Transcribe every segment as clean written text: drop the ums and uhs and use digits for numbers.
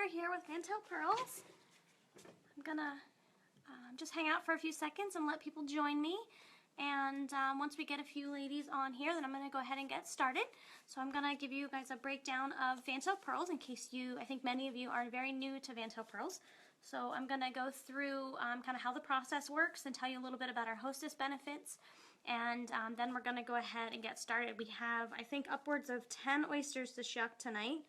Heather here with Vantel Pearls. I'm gonna just hang out for a few seconds and let people join me. And once we get a few ladies on here, then I'm going to go ahead and get started. So I'm going to give you guys a breakdown of Vantel Pearls in case I think many of you are very new to Vantel Pearls. So I'm going to go through kind of how the process works and tell you a little bit about our hostess benefits. And then we're going to go ahead and get started. We have, I think, upwards of 10 oysters to shuck tonight.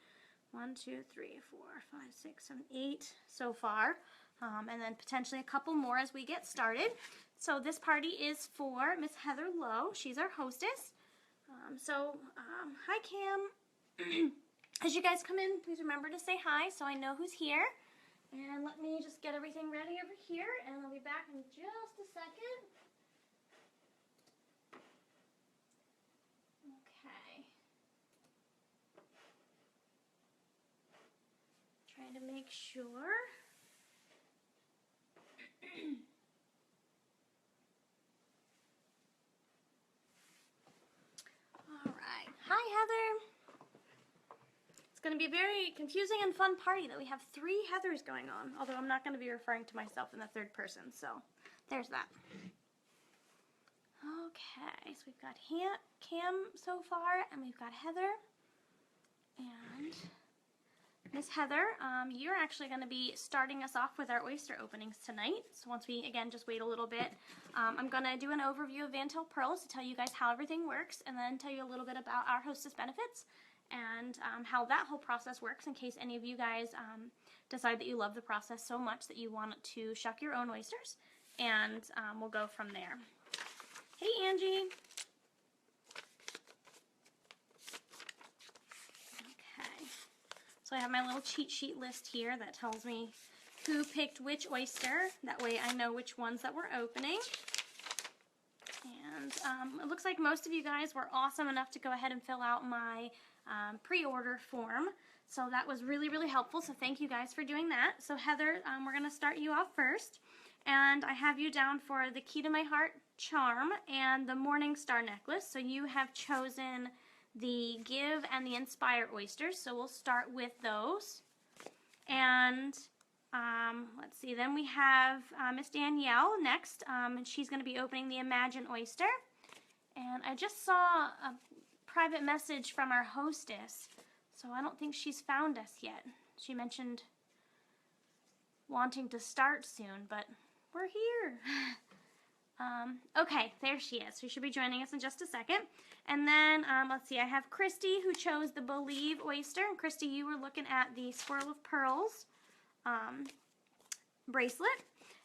1, 2, 3, 4, 5, 6, 7, 8 so far. And then potentially a couple more as we get started. So this party is for Miss Heather Lowe. She's our hostess. Hi Cam. As you guys come in, please remember to say hi so I know who's here. And let me just get everything ready over here, and I'll be back in just a second. Okay. Trying to make sure. Alright. Hi, Heather. It's going to be a very confusing and fun party that we have 3 Heathers going on, although I'm not going to be referring to myself in the third person, so there's that. Okay, so we've got Cam so far, and we've got Heather, and Miss Heather, you're actually going to be starting us off with our oyster openings tonight. So once we, again, just wait a little bit, I'm going to do an overview of Vantel Pearls to tell you guys how everything works, and then tell you a little bit about our hostess benefits and how that whole process works in case any of you guys decide that you love the process so much that you want to shuck your own oysters, and we'll go from there. Hey, Angie. Okay. So I have my little cheat sheet list here that tells me who picked which oyster. That way I know which ones that we're opening. And it looks like most of you guys were awesome enough to go ahead and fill out my pre-order form. So that was really, really helpful. So thank you guys for doing that. So Heather, we're going to start you off first. And I have you down for the Key to My Heart charm and the Morning Star necklace. So you have chosen the Give and the Inspire oysters. So we'll start with those. And let's see, then we have Miss Danielle next, and she's going to be opening the Imagine oyster. And I just saw a private message from our hostess, so I don't think she's found us yet. She mentioned wanting to start soon, but we're here. Okay, there she is. She should be joining us in just a second. And then, let's see, I have Christy who chose the Believe oyster. And Christy, you were looking at the Swirl of Pearls bracelet.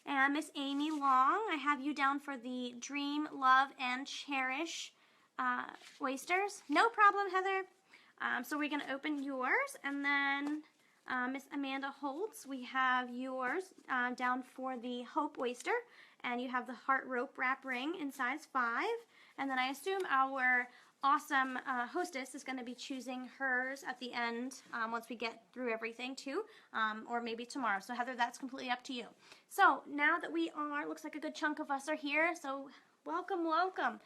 And Miss Amy Long, I have you down for the Dream, Love, and Cherish oysters. No problem, Heather. So we're going to open yours. And then Miss Amanda Holtz, we have yours down for the Hope oyster. And you have the heart rope wrap ring in size 5. And then I assume our awesome hostess is going to be choosing hers at the end once we get through everything too, or maybe tomorrow. So Heather, that's completely up to you. So now that we are, looks like a good chunk of us are here, so welcome, welcome.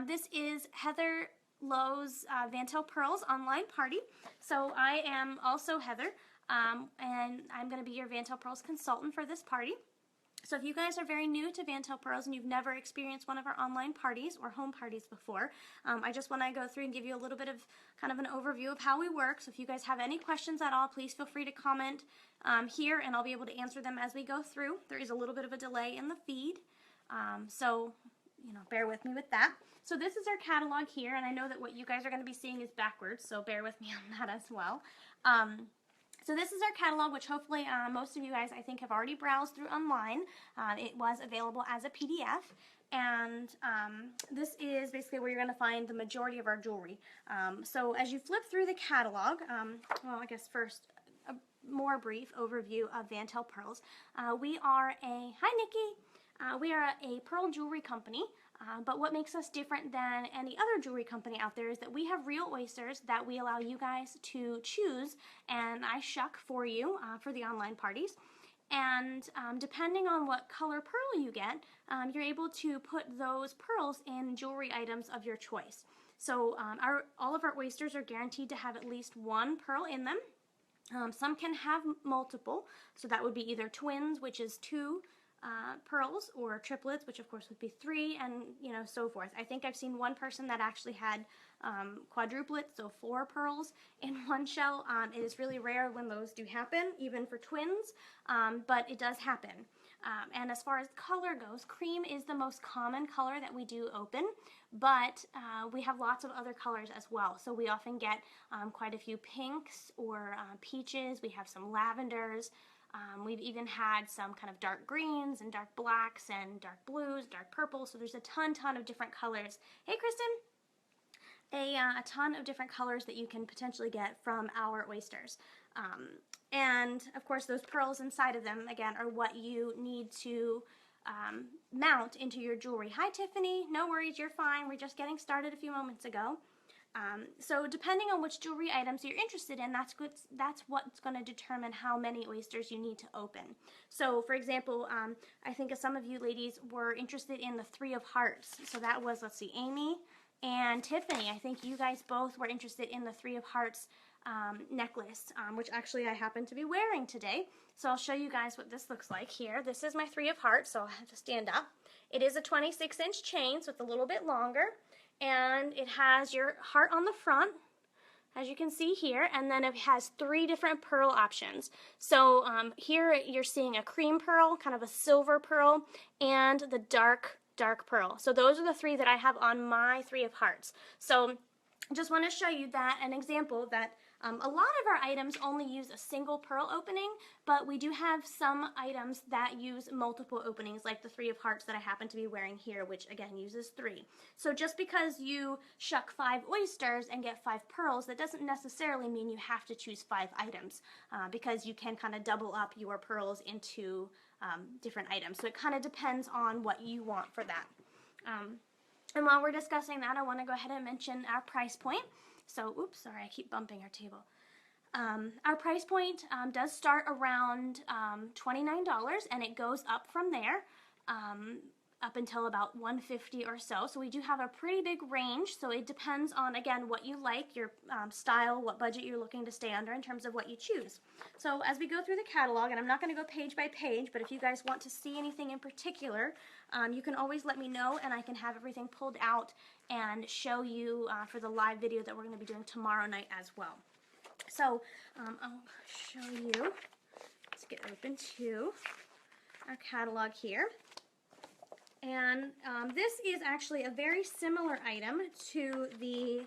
This is Heather Lowe's Vantel Pearls online party. So I am also Heather, and I'm going to be your Vantel Pearls consultant for this party. So if you guys are very new to Vantel Pearls and you've never experienced one of our online parties or home parties before, I just want to go through and give you a little bit of kind of an overview of how we work. So if you guys have any questions at all, please feel free to comment here, and I'll be able to answer them as we go through. There is a little bit of a delay in the feed, so you know, bear with me with that. So this is our catalog here, and I know that what you guys are going to be seeing is backwards, so bear with me on that as well. So this is our catalog, which hopefully most of you guys, I think, have already browsed through online. It was available as a PDF, and this is basically where you're going to find the majority of our jewelry. So as you flip through the catalog, well, I guess first, a more brief overview of Vantel Pearls. We are hi Nikki! We are a pearl jewelry company, but what makes us different than any other jewelry company out there is that we have real oysters that we allow you guys to choose, and I shuck for you for the online parties. And depending on what color pearl you get, you're able to put those pearls in jewelry items of your choice. So all of our oysters are guaranteed to have at least 1 pearl in them. Some can have multiple, so that would be either twins, which is 2 pearls, or triplets, which of course would be 3, and so forth. I think I've seen one person that actually had quadruplets, so 4 pearls in one shell. It is really rare when those do happen, even for twins, but it does happen. And as far as color goes, cream is the most common color that we do open, but we have lots of other colors as well. So we often get quite a few pinks or peaches. We have some lavenders. We've even had some kind of dark greens and dark blacks and dark blues, dark purple. So there's a ton of different colors. Hey, Kristen! A ton of different colors that you can potentially get from our oysters. And of course those pearls inside of them, again, are what you need to mount into your jewelry. Hi Tiffany, no worries, you're fine. We're just getting started a few moments ago. So depending on which jewelry items you're interested in, that's what's going to determine how many oysters you need to open. So for example, I think some of you ladies were interested in the 3 of hearts. So that was, let's see, Amy and Tiffany. I think you guys both were interested in the 3 of hearts necklace, which actually I happen to be wearing today. So I'll show you guys what this looks like here. This is my 3 of hearts, so I'll have to stand up. It is a 26-inch chain, so it's a little bit longer, and it has your heart on the front, as you can see here, and then it has 3 different pearl options. So here you're seeing a cream pearl, kind of a silver pearl, and the dark pearl. So those are the 3 that I have on my 3 of hearts. So just want to show you that, an example that a lot of our items only use a single pearl opening, but we do have some items that use multiple openings, like the 3 of hearts that I happen to be wearing here, which again uses 3. So just because you shuck 5 oysters and get 5 pearls, that doesn't necessarily mean you have to choose 5 items, because you can kind of double up your pearls into different items. So it kind of depends on what you want for that. And while we're discussing that, I want to go ahead and mention our price point. So, oops, sorry, I keep bumping our table. Our price point does start around $29, and it goes up from there, up until about $150 or so. So we do have a pretty big range, so it depends on, again, what you like, your style, what budget you're looking to stay under in terms of what you choose. So as we go through the catalog, and I'm not going to go page by page, but if you guys want to see anything in particular, you can always let me know, and I can have everything pulled out and show you for the live video that we're going to be doing tomorrow night as well. So I'll show you. Let's get open to our catalog here. And this is actually a very similar item to the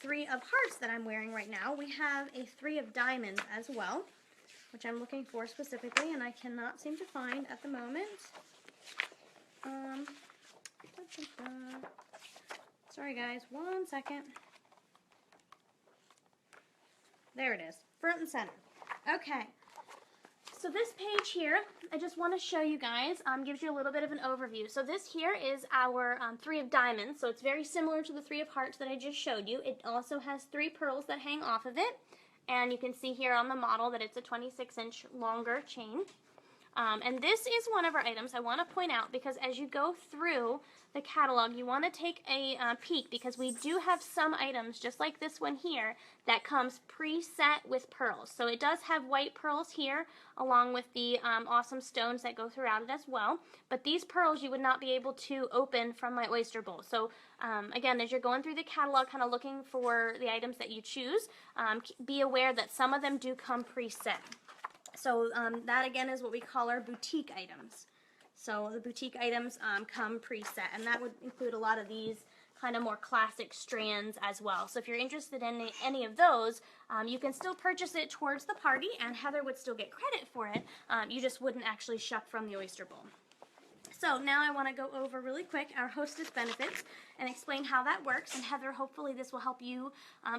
3 of hearts that I'm wearing right now. We have a 3 of diamonds as well, which I'm looking for specifically, and I cannot seem to find at the moment. Sorry guys, one second. There it is, front and center. Okay. So this page here, I just want to show you guys, gives you a little bit of an overview. So this here is our 3 of diamonds, so it's very similar to the 3 of hearts that I just showed you. It also has 3 pearls that hang off of it, and you can see here on the model that it's a 26-inch longer chain. And this is one of our items I want to point out, because as you go through the catalog, you want to take a peek, because we do have some items, just like this one here, that comes preset with pearls. So it does have white pearls here, along with the awesome stones that go throughout it as well. But these pearls you would not be able to open from my oyster bowl. So again, as you're going through the catalog, kind of looking for the items that you choose, be aware that some of them do come preset. So that again is what we call our boutique items. So the boutique items come preset, and that would include a lot of these kind of more classic strands as well. So if you're interested in any of those, you can still purchase it towards the party, and Heather would still get credit for it. You just wouldn't actually shuck from the oyster bowl. So now I want to go over really quick our hostess benefits and explain how that works. And Heather, hopefully this will help you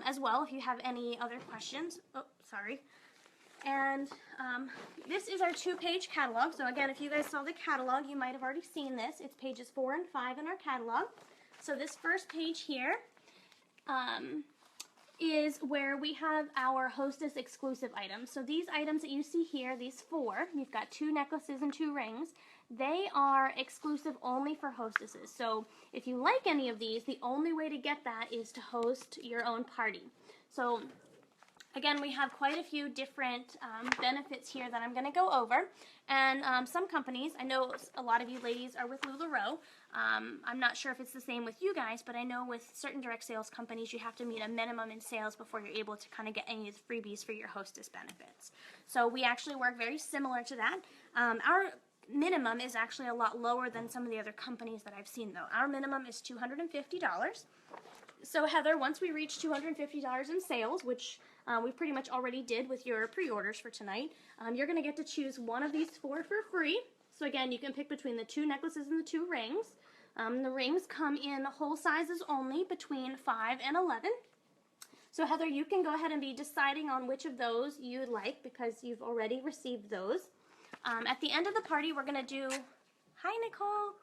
as well if you have any other questions. Oh, sorry. And this is our 2-page catalog. So again, if you guys saw the catalog, you might have already seen this. It's pages 4 and 5 in our catalog. So this first page here is where we have our hostess exclusive items. So these items that you see here, these 4, you've got 2 necklaces and 2 rings. They are exclusive only for hostesses. So if you like any of these, the only way to get that is to host your own party. So Again, we have quite a few different benefits here that I'm going to go over. And some companies, I know a lot of you ladies are with LuLaRoe. I'm not sure if it's the same with you guys, but I know with certain direct sales companies, you have to meet a minimum in sales before you're able to kind of get any of the freebies for your hostess benefits. So we actually work very similar to that. Our minimum is actually a lot lower than some of the other companies that I've seen, though. Our minimum is $250. So Heather, once we reach $250 in sales, which we pretty much already did with your pre-orders for tonight, you're going to get to choose one of these 4 for free. So again, you can pick between the 2 necklaces and the 2 rings. The rings come in whole sizes only, between 5 and 11. So Heather, you can go ahead and be deciding on which of those you would like because you've already received those. At the end of the party, we're going to do, hi Nicole.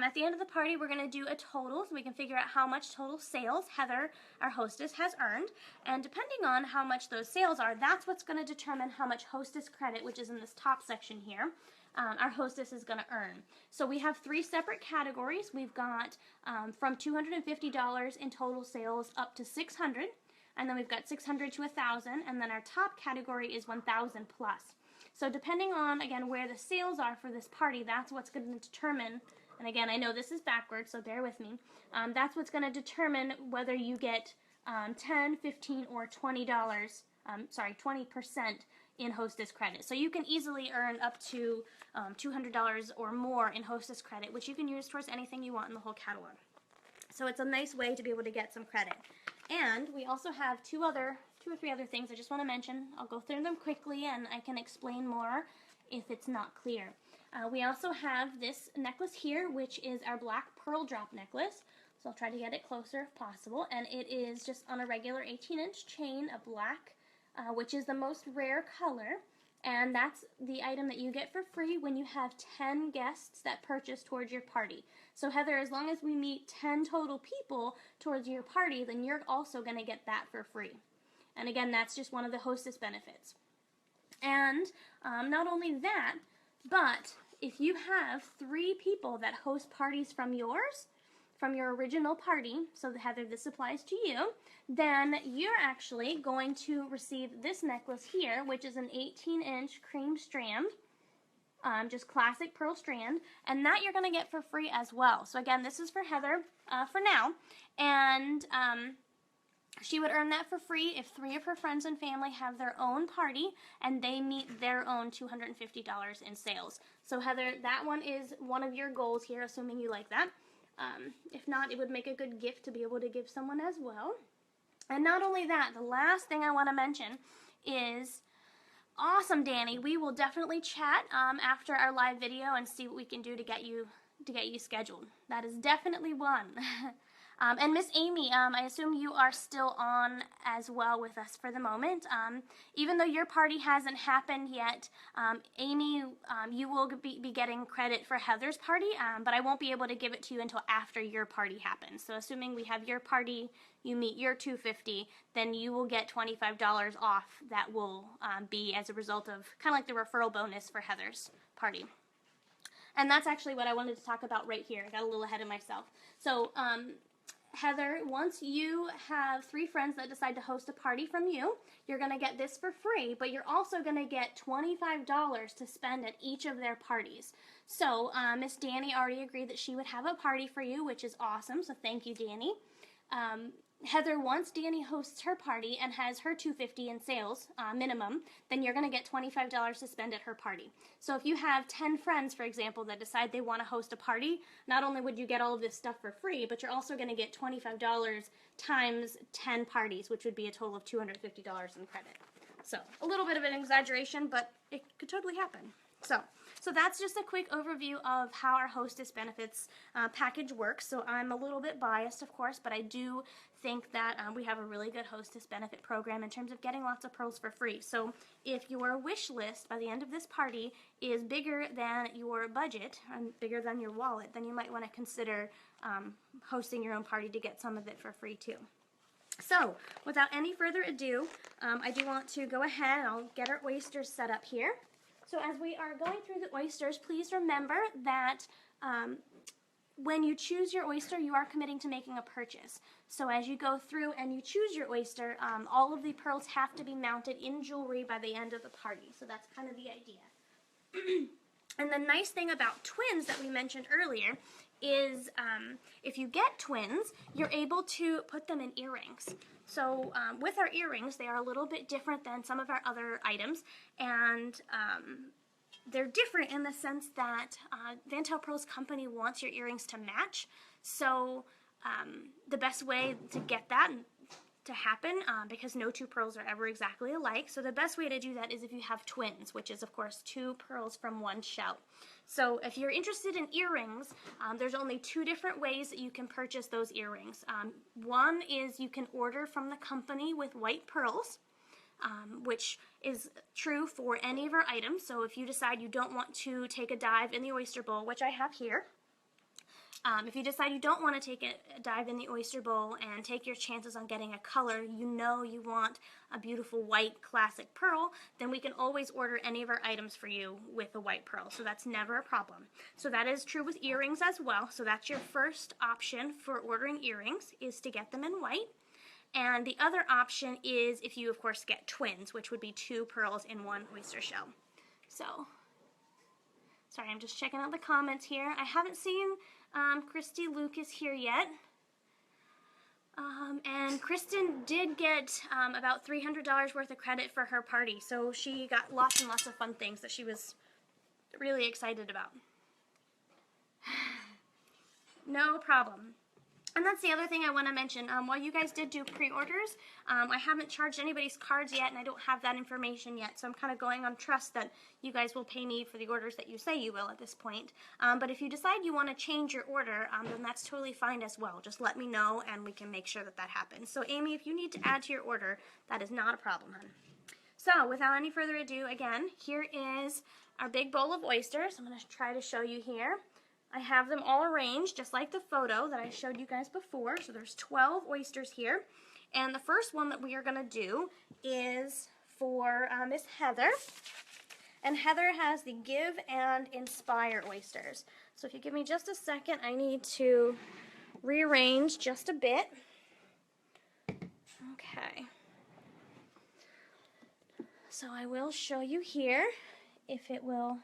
At the end of the party, we're going to do a total so we can figure out how much total sales Heather, our hostess, has earned. And depending on how much those sales are, that's what's going to determine how much hostess credit, which is in this top section here, our hostess is going to earn. So we have 3 separate categories. We've got from $250 in total sales up to $600, and then we've got $600 to $1,000, and then our top category is $1,000 plus. So depending on, again, where the sales are for this party, that's what's going to determine, and again, I know this is backwards, so bear with me, that's what's going to determine whether you get $10, $15, or $20, 20% in hostess credit. So you can easily earn up to $200 or more in hostess credit, which you can use towards anything you want in the whole catalog. So it's a nice way to be able to get some credit. And we also have 2 or 3 other things I just want to mention. I'll go through them quickly and I can explain more if it's not clear. We also have this necklace here, which is our black pearl drop necklace. So I'll try to get it closer if possible. And it is just on a regular 18-inch chain, a black, which is the most rare color. And that's the item that you get for free when you have 10 guests that purchase towards your party. So Heather, as long as we meet 10 total people towards your party, then you're also going to get that for free. And again, that's just one of the hostess benefits. And not only that, but if you have 3 people that host parties from your original party, so Heather, this applies to you, then you're actually going to receive this necklace here, which is an 18-inch cream strand, just classic pearl strand, and that you're going to get for free as well. So again, this is for Heather for now, and she would earn that for free if 3 of her friends and family have their own party and they meet their own $250 in sales. So Heather, that one is one of your goals here, assuming you like that. If not, it would make a good gift to be able to give someone as well. And not only that, the last thing I want to mention is, awesome, Danny. We will definitely chat after our live video and see what we can do to get you scheduled. That is definitely one. And Miss Amy, I assume you are still on as well with us for the moment. Even though your party hasn't happened yet, Amy, you will be getting credit for Heather's party, but I won't be able to give it to you until after your party happens. So assuming we have your party, you meet your $250, then you will get $25 off. That will be as a result of kind of like the referral bonus for Heather's party. And that's actually what I wanted to talk about right here. I got a little ahead of myself. So Heather, once you have 3 friends that decide to host a party from you, you're going to get this for free, but you're also going to get $25 to spend at each of their parties. So Miss Danny already agreed that she would have a party for you, which is awesome, so thank you, Danny. Heather, once Danny hosts her party and has her $250 in sales minimum, then you're going to get $25 to spend at her party. So if you have 10 friends, for example, that decide they want to host a party, not only would you get all of this stuff for free, but you're also going to get $25 times 10 parties, which would be a total of $250 in credit. So a little bit of an exaggeration, but it could totally happen. So that's just a quick overview of how our hostess benefits package works. So I'm a little bit biased, of course, but I do think that we have a really good hostess benefit program in terms of getting lots of pearls for free. So if your wish list by the end of this party is bigger than your budget and bigger than your wallet, then you might want to consider hosting your own party to get some of it for free too. So without any further ado, I do want to go ahead and I'll get our oysters set up here. So as we are going through the oysters, please remember that when you choose your oyster, you are committing to making a purchase. So as you go through and you choose your oyster, all of the pearls have to be mounted in jewelry by the end of the party. So that's kind of the idea. And the nice thing about twins that we mentioned earlier is if you get twins, you're able to put them in earrings. So with our earrings, they are a little bit different than some of our other items, and they're different in the sense that Vantel Pearls Company wants your earrings to match. So the best way to get that to happen, because no two pearls are ever exactly alike, so the best way to do that is if you have twins, which is of course 2 pearls from 1 shell. So if you're interested in earrings, there's only 2 different ways that you can purchase those earrings. One is you can order from the company with white pearls, which is true for any of our items. So if you decide you don't want to take a dive in the oyster bowl, which I have here, if you decide you don't want to take a dive in the oyster bowl and take your chances on getting a color, you know you want a beautiful white classic pearl, then we can always order any of our items for you with a white pearl. So that's never a problem. So that is true with earrings as well. So that's your first option for ordering earrings, is to get them in white. And the other option is if you, of course, get twins, which would be 2 pearls in 1 oyster shell. So, sorry, I'm just checking out the comments here. I haven't seen Christy Lucas here yet. And Kristen did get about $300 worth of credit for her party, so she got lots and lots of fun things that she was really excited about. No problem. And that's the other thing I want to mention. While you guys did do pre-orders, I haven't charged anybody's cards yet, and I don't have that information yet, so I'm kind of going on trust that you guys will pay me for the orders that you say you will at this point. But if you decide you want to change your order, then that's totally fine as well. Just let me know, and we can make sure that that happens. So Amy, if you need to add to your order, that is not a problem, hon. So without any further ado, again, here is our big bowl of oysters. I'm going to try to show you here. I have them all arranged just like the photo that I showed you guys before. So there's 12 oysters here. And the first one that we are going to do is for Miss Heather. And Heather has the Give and Inspire oysters. So if you give me just a second, I need to rearrange just a bit. Okay. So I will show you here if it will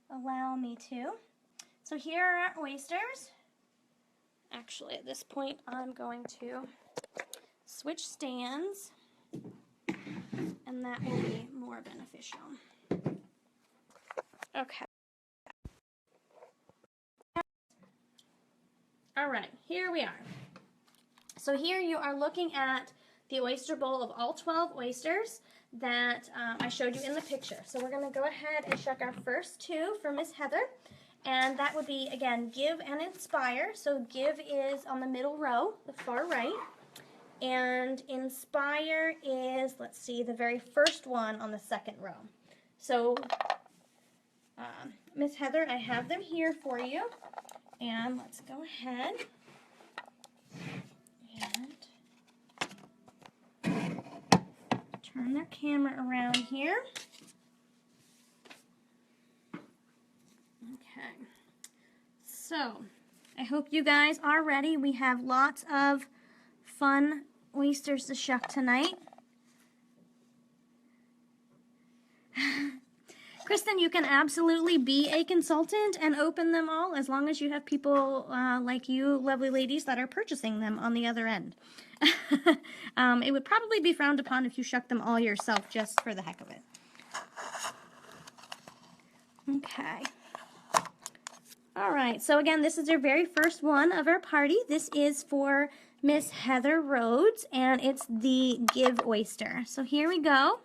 allow me to. So here are our oysters. Actually, at this point, I'm going to switch stands, and that will be more beneficial. Okay. All right, here we are. So here you are looking at the oyster bowl of all 12 oysters that I showed you in the picture. So we're going to go ahead and check our first 2 for Miss Heather. And that would be, again, Give and Inspire. So Give is on the middle row, the far right. And Inspire is, let's see, the very first one on the second row. So, Miss Heather, I have them here for you. And let's go ahead and turn their camera around here. Okay, so I hope you guys are ready. We have lots of fun oysters to shuck tonight. Kristen, you can absolutely be a consultant and open them all as long as you have people like you lovely ladies that are purchasing them on the other end. It would probably be frowned upon if you shuck them all yourself just for the heck of it. Okay. All right, so again, this is our very first one of our party. This is for Miss Heather Rhodes, and it's the Give oyster. So here we go.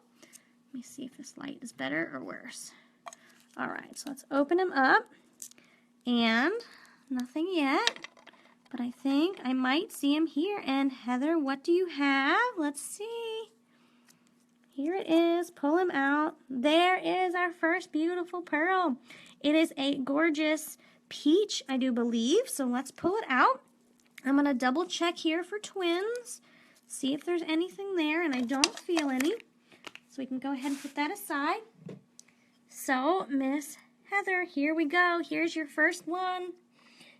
Let me see if this light is better or worse. All right, so let's open them up, and nothing yet, but I think I might see him here. And Heather, what do you have? Let's see. Here it is. Pull him out. There is our first beautiful pearl. It is a gorgeous peach, I do believe. So let's pull it out. I'm going to double check here for twins. See if there's anything there, and I don't feel any. So we can go ahead and put that aside. So, Miss Heather, here we go. Here's your first one.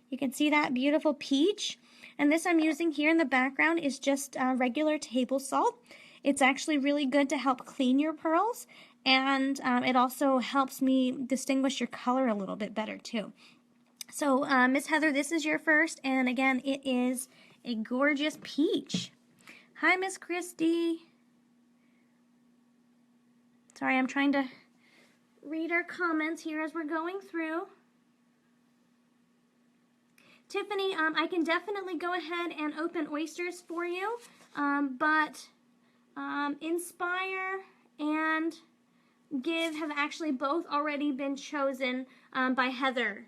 You can see that beautiful peach. And this I'm using here in the background is just regular table salt. It's actually really good to help clean your pearls, and it also helps me distinguish your color a little bit better too. So Miss Heather, this is your first, and again, it is a gorgeous peach. Hi, Miss Christy. Sorry, I'm trying to read our comments here as we're going through. Tiffany, I can definitely go ahead and open Oysters for you, but Inspire and Give have actually both already been chosen by Heather.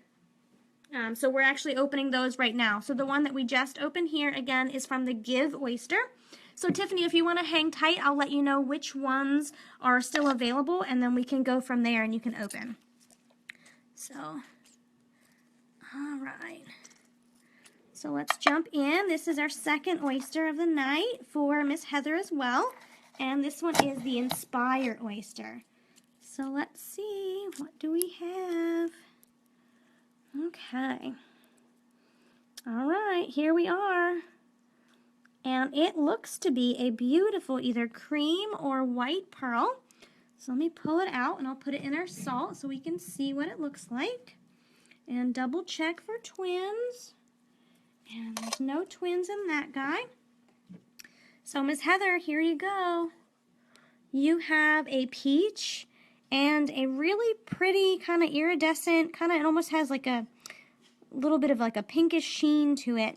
So we're actually opening those right now. So the one that we just opened here, again, is from the Give Oyster. So Tiffany, if you want to hang tight, I'll let you know which ones are still available, and then we can go from there and you can open. So, all right. So let's jump in. This is our second oyster of the night for Miss Heather as well. And this one is the Inspire Oyster. So let's see, what do we have? Okay. All right, here we are. And it looks to be a beautiful either cream or white pearl. So let me pull it out and I'll put it in our salt so we can see what it looks like. And double check for twins. And there's no twins in that guy. So Miss Heather, here you go. You have a peach and a really pretty kind of iridescent, it almost has like a little bit of like a pinkish sheen to it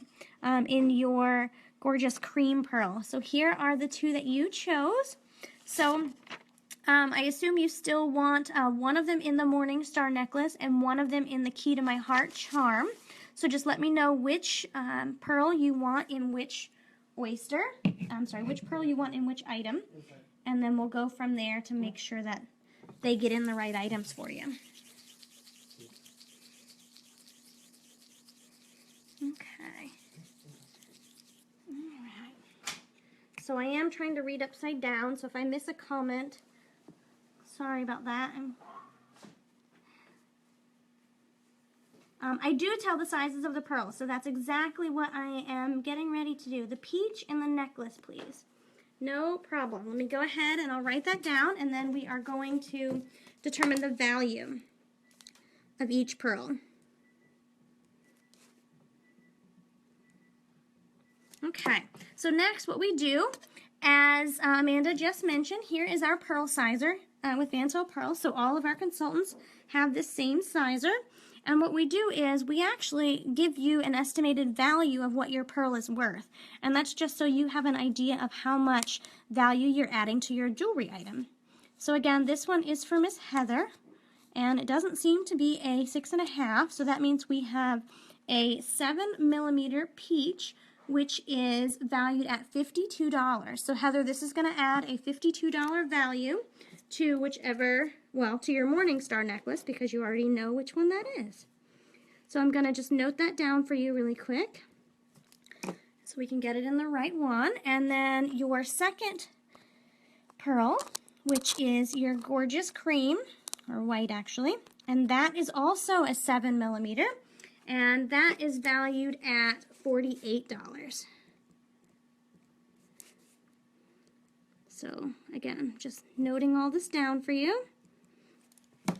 in your gorgeous cream pearl. So here are the two that you chose. So I assume you still want one of them in the Morning Star necklace and one of them in the Key to My Heart charm. So just let me know which pearl you want in which oyster. Which pearl you want in which item. And then we'll go from there to make sure that they get in the right items for you. Okay. All right. So I am trying to read upside down, so if I miss a comment, sorry about that. I do tell the sizes of the pearls, so that's exactly what I am getting ready to do. The peach and the necklace, please. No problem. Let me go ahead and I'll write that down, and then we are going to determine the value of each pearl. Okay, so next what we do, as Amanda just mentioned, here is our pearl sizer with Vantel Pearls. So all of our consultants have this same sizer. And what we do is we actually give you an estimated value of what your pearl is worth. And that's just so you have an idea of how much value you're adding to your jewelry item. So again, this one is for Miss Heather. And it doesn't seem to be a 6.5. So that means we have a 7mm peach, which is valued at $52. So Heather, this is going to add a $52 value to whichever, well, to your Morning Star necklace, because you already know which one that is. So I'm going to just note that down for you really quick so we can get it in the right one. And then your second pearl, which is your gorgeous cream, or white actually, and that is also a 7mm, and that is valued at $48. So again, just noting all this down for you.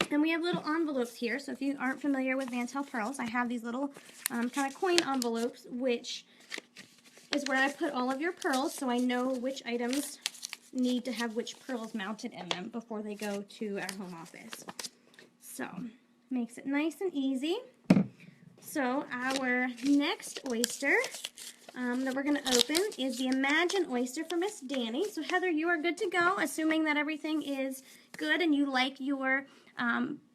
And we have little envelopes here, so if you aren't familiar with Vantel Pearls, I have these little kind of coin envelopes, which is where I put all of your pearls, so I know which items need to have which pearls mounted in them before they go to our home office. So, makes it nice and easy. So, our next oyster that we're going to open is the Imagine Oyster for Miss Danny. So Heather, you are good to go, assuming that everything is good and you like your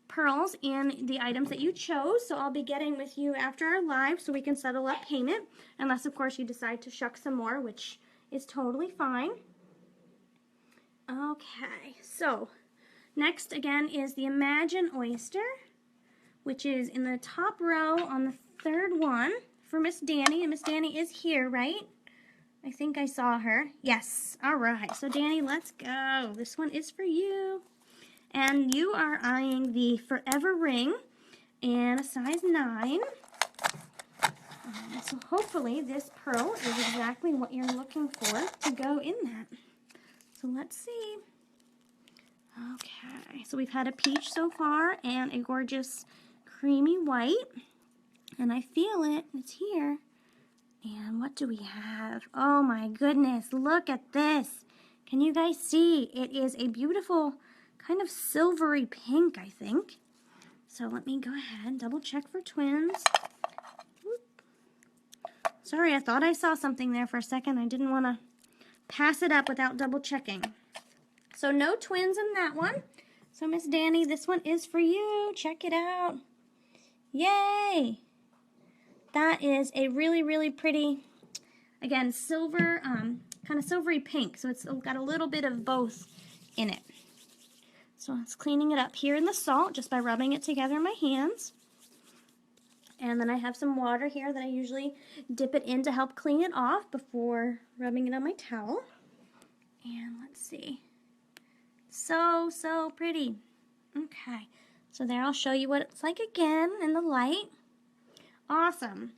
pearls in the items that you chose. So I'll be getting with you after our live so we can settle up payment, unless of course you decide to shuck some more, which is totally fine. Okay, so next again is the Imagine Oyster, which is in the top row on the third one for Miss Danny, and Miss Danny is here, right? I think I saw her. Yes. All right. So Danny, let's go. This one is for you. And you are eyeing the Forever Ring in a size 9. So hopefully this pearl is exactly what you're looking for to go in that. So let's see. Okay, so we've had a peach so far and a gorgeous creamy white. And I feel it, it's here. And what do we have? Oh my goodness, look at this. Can you guys see? It is a beautiful kind of silvery pink, I think. So let me go ahead and double check for twins. Whoop. Sorry, I thought I saw something there for a second. I didn't want to pass it up without double checking. So no twins in that one. So Miss Danny, this one is for you. Check it out. Yay! That is a really, really pretty, again, silver, kind of silvery pink. So it's got a little bit of both in it. So it's cleaning it up here in the salt just by rubbing it together in my hands. And then I have some water here that I usually dip it in to help clean it off before rubbing it on my towel. And let's see. So, so pretty. Okay, so there I'll show you what it's like again in the light. Awesome.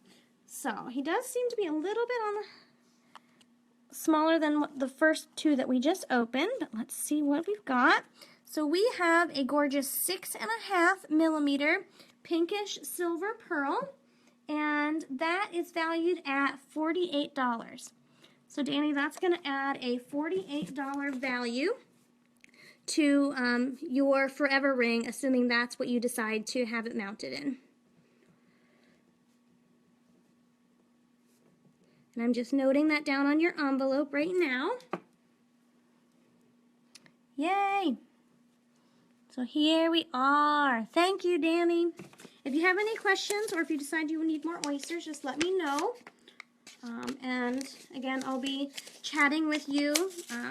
So he does seem to be a little bit on the smaller than the first two that we just opened, but let's see what we've got. So we have a gorgeous 6.5 millimeter pinkish silver pearl, and that is valued at $48. So Danny, that's going to add a $48 value to your forever ring, assuming that's what you decide to have it mounted in. And I'm just noting that down on your envelope right now. Yay! So here we are. Thank you, Danny. If you have any questions or if you decide you need more oysters, just let me know. And again, I'll be chatting with you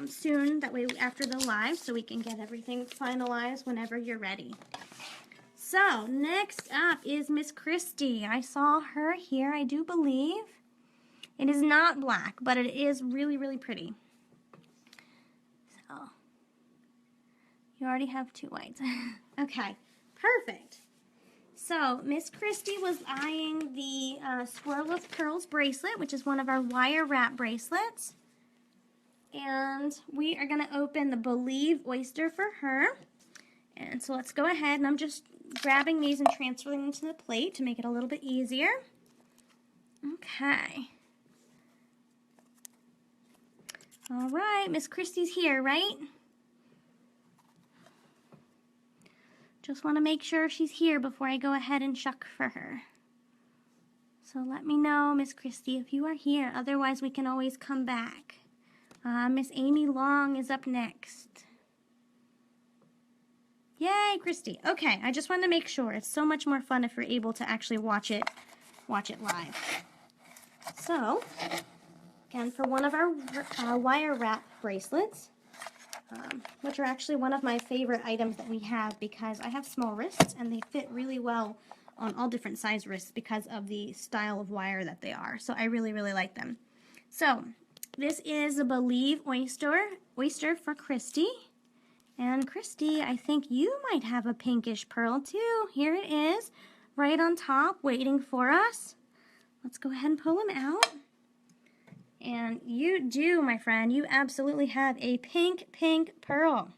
soon, that way after the live, so we can get everything finalized whenever you're ready. So next up is Miss Christy. I saw her here, I do believe. It is not black, but it is really, really pretty. So you already have two whites. Okay, perfect. So Miss Christy was eyeing the Swirl of Pearls bracelet, which is one of our wire wrap bracelets. And we are going to open the Believe oyster for her. And so let's go ahead, and I'm just grabbing these and transferring them to the plate to make it a little bit easier. Okay. All right, Miss Christy's here, right? Just want to make sure she's here before I go ahead and shuck for her. So let me know, Miss Christy, if you are here. Otherwise, we can always come back. Miss Amy Long is up next. Yay, Christy. Okay, I just wanted to make sure. It's so much more fun if you're able to actually watch it live. So, again, for one of our wire wrap bracelets, which are actually one of my favorite items that we have because I have small wrists and they fit really well on all different size wrists because of the style of wire that they are. So I really, really like them. So this is a Believe oyster for Christy. And Christy, I think you might have a pinkish pearl too. Here it is, right on top, waiting for us. Let's go ahead and pull them out. And you do, my friend. You absolutely have a pink pearl.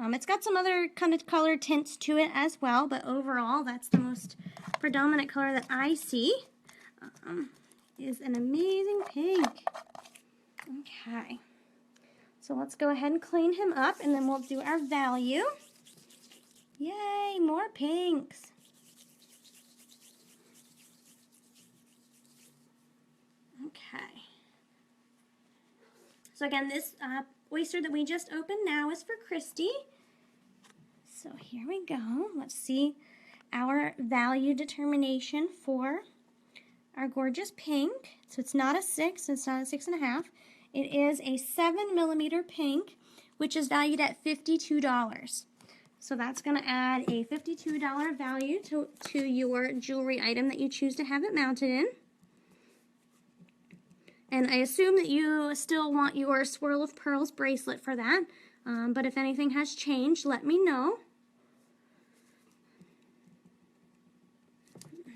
It's got some other kind of color tints to it as well, but overall, that's the most predominant color that I see. Is an amazing pink. Okay. So let's go ahead and clean him up, and then we'll do our value. Yay, more pinks. Okay. So again, this oyster that we just opened now is for Christy. So here we go. Let's see our value determination for our gorgeous pink. So it's not a 6, it's not a 6.5. It is a 7 millimeter pink, which is valued at $52. So that's going to add a $52 value to your jewelry item that you choose to have it mounted in. And I assume that you still want your Swirl of Pearls bracelet for that. But if anything has changed, let me know.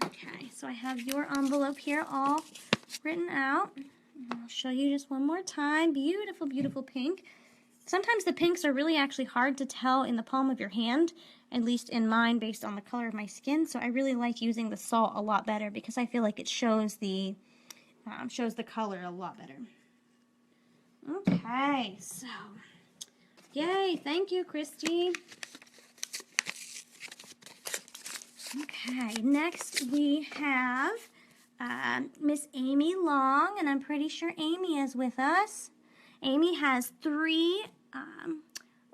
Okay, so I have your envelope here all written out. I'll show you just one more time. Beautiful, beautiful pink. Sometimes the pinks are really actually hard to tell in the palm of your hand, at least in mine based on the color of my skin. So I really like using the salt a lot better because I feel like it shows the color a lot better. Okay, so yay, thank you, Christy. Okay, next we have Miss Amy Long, and I'm pretty sure Amy is with us. Amy has 3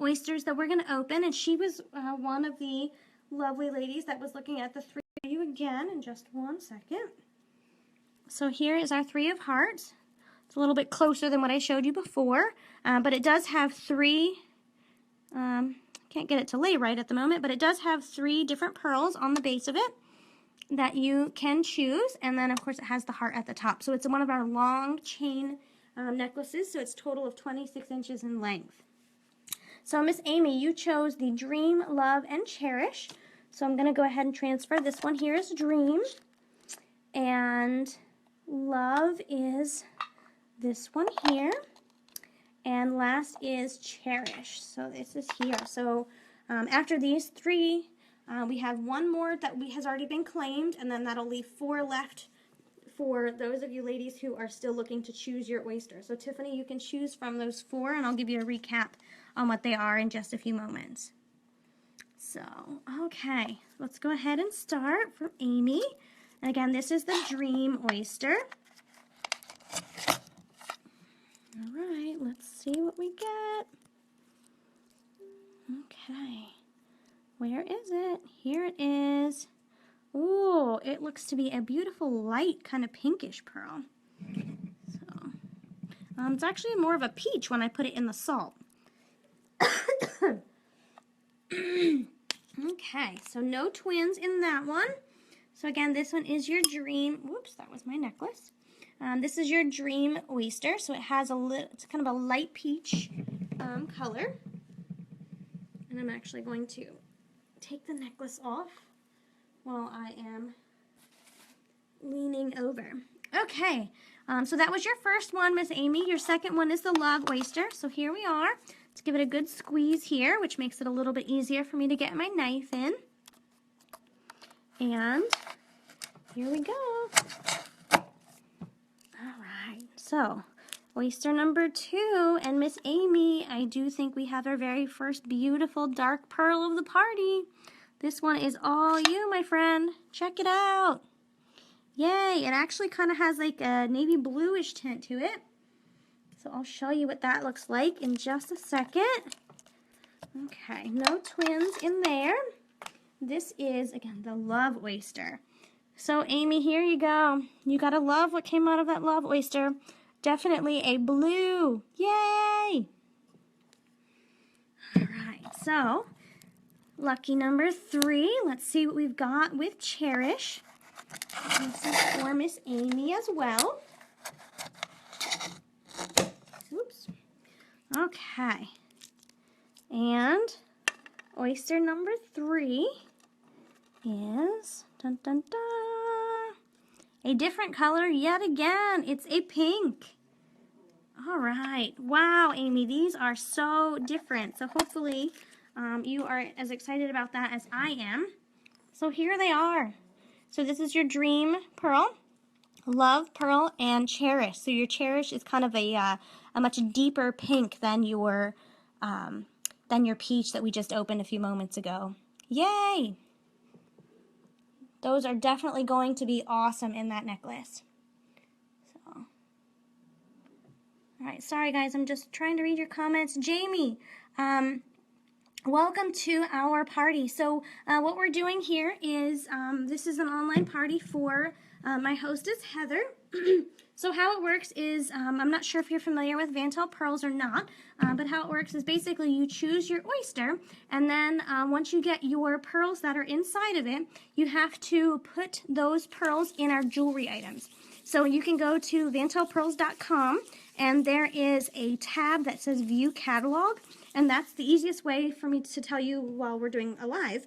oysters that we're going to open, and she was one of the lovely ladies that was looking at the 3 for you again in just one second. So here is our 3 of hearts. It's a little bit closer than what I showed you before, but it does have 3, can't get it to lay right at the moment, but it does have 3 different pearls on the base of it that you can choose, and then of course it has the heart at the top. So it's one of our long chain necklaces, so it's a total of 26 inches in length. So Miss Amy, you chose the Dream, Love, and Cherish. So I'm going to go ahead and transfer. This one here is Dream, and Love is this one here, and last is Cherish. So this is here. So after these 3, we have 1 more that has already been claimed, and then that'll leave 4 left for those of you ladies who are still looking to choose your oyster. So Tiffany, you can choose from those 4, and I'll give you a recap on what they are in just a few moments. So, okay, let's go ahead and start from Amy. And again, this is the Dream Oyster. All right, let's see what we get. Okay, where is it? Here it is. Ooh, it looks to be a beautiful light kind of pinkish pearl. So, it's actually more of a peach when I put it in the salt. Okay, so no twins in that one. So again, this one is your Dream. Whoops, that was my necklace. This is your Dream Oyster. So it has it's kind of a light peach color. And I'm actually going to take the necklace off while I am leaning over. Okay, so that was your first one, Miss Amy. Your second one is the Love Oyster. So here we are. Let's give it a good squeeze here, which makes it a little bit easier for me to get my knife in. And here we go. All right, so oyster number 2, and Miss Amy, I do think we have our very first beautiful dark pearl of the party. This one is all you, my friend. Check it out. Yay, it actually kind of has like a navy bluish tint to it. So I'll show you what that looks like in just a second. Okay, no twins in there. This is, again, the Love Oyster. So Amy, here you go. You gotta love what came out of that Love Oyster. Definitely a blue. Yay! All right, so lucky number 3. Let's see what we've got with Cherish. This is for Miss Amy as well. Oops. Okay. And oyster number 3 is dun, dun, dun, a different color yet again. It's a pink. All right. Wow, Amy, these are so different. So hopefully you are as excited about that as I am. So here they are. So this is your Dream Pearl, Love Pearl, and Cherish. So your Cherish is kind of a much deeper pink than your peach that we just opened a few moments ago. Yay! Those are definitely going to be awesome in that necklace. So, all right, sorry guys, I'm just trying to read your comments. Jamie, welcome to our party. So what we're doing here is, this is an online party for my hostess, Heather. So how it works is, I'm not sure if you're familiar with Vantel Pearls or not, but how it works is basically you choose your oyster, and then once you get your pearls that are inside of it, you have to put those pearls in our jewelry items. So you can go to vantelpearls.com, and there is a tab that says View Catalog, and that's the easiest way for me to tell you while we're doing a live.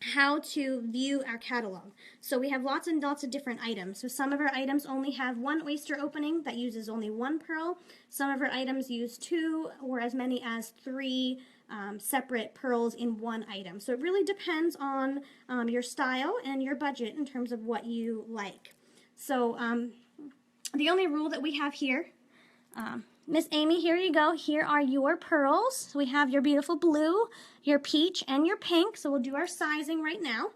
how to view our catalog. So we have lots and lots of different items. So some of our items only have one oyster opening that uses only one pearl. Some of our items use 2 or as many as 3 separate pearls in one item. So it really depends on your style and your budget in terms of what you like. So the only rule that we have here, Miss Amy, here you go. Here are your pearls. So we have your beautiful blue, your peach, and your pink. So we'll do our sizing right now.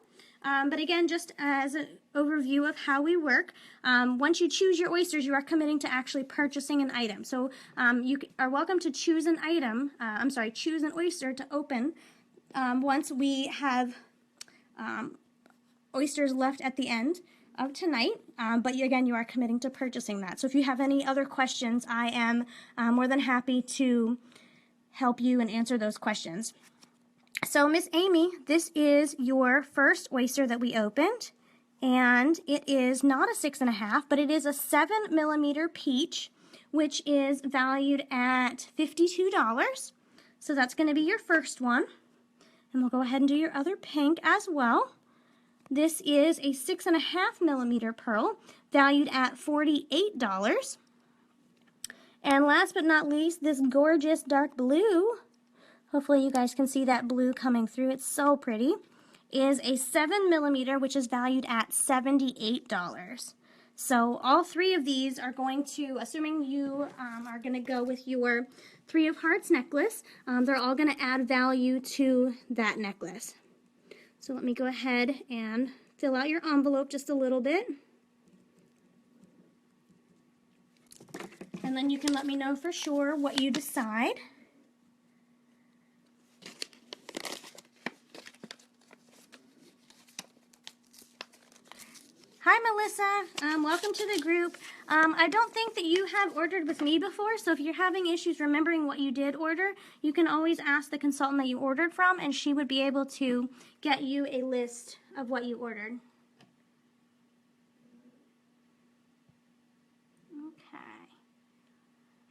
But again, just as an overview of how we work, once you choose your oysters, you are committing to actually purchasing an item. So you are welcome to choose an item, choose an oyster to open once we have oysters left at the end of tonight, but again, you are committing to purchasing that. So if you have any other questions, I am more than happy to help you and answer those questions. So Miss Amy, this is your first oyster that we opened, and it is not a 6.5, but it is a 7mm peach, which is valued at $52. So that's going to be your first one, and we'll go ahead and do your other pink as well. This is a 6.5mm pearl, valued at $48. And last but not least, this gorgeous dark blue, hopefully you guys can see that blue coming through, it's so pretty, is a 7mm, which is valued at $78. So all 3 of these are going to, assuming you are going to go with your 3 of Hearts necklace, they're all going to add value to that necklace. So let me go ahead and fill out your envelope just a little bit. And then you can let me know for sure what you decide. Hi, Melissa. Welcome to the group. I don't think that you have ordered with me before, so if you're having issues remembering what you did order, you can always ask the consultant that you ordered from, and she would be able to get you a list of what you ordered. Okay.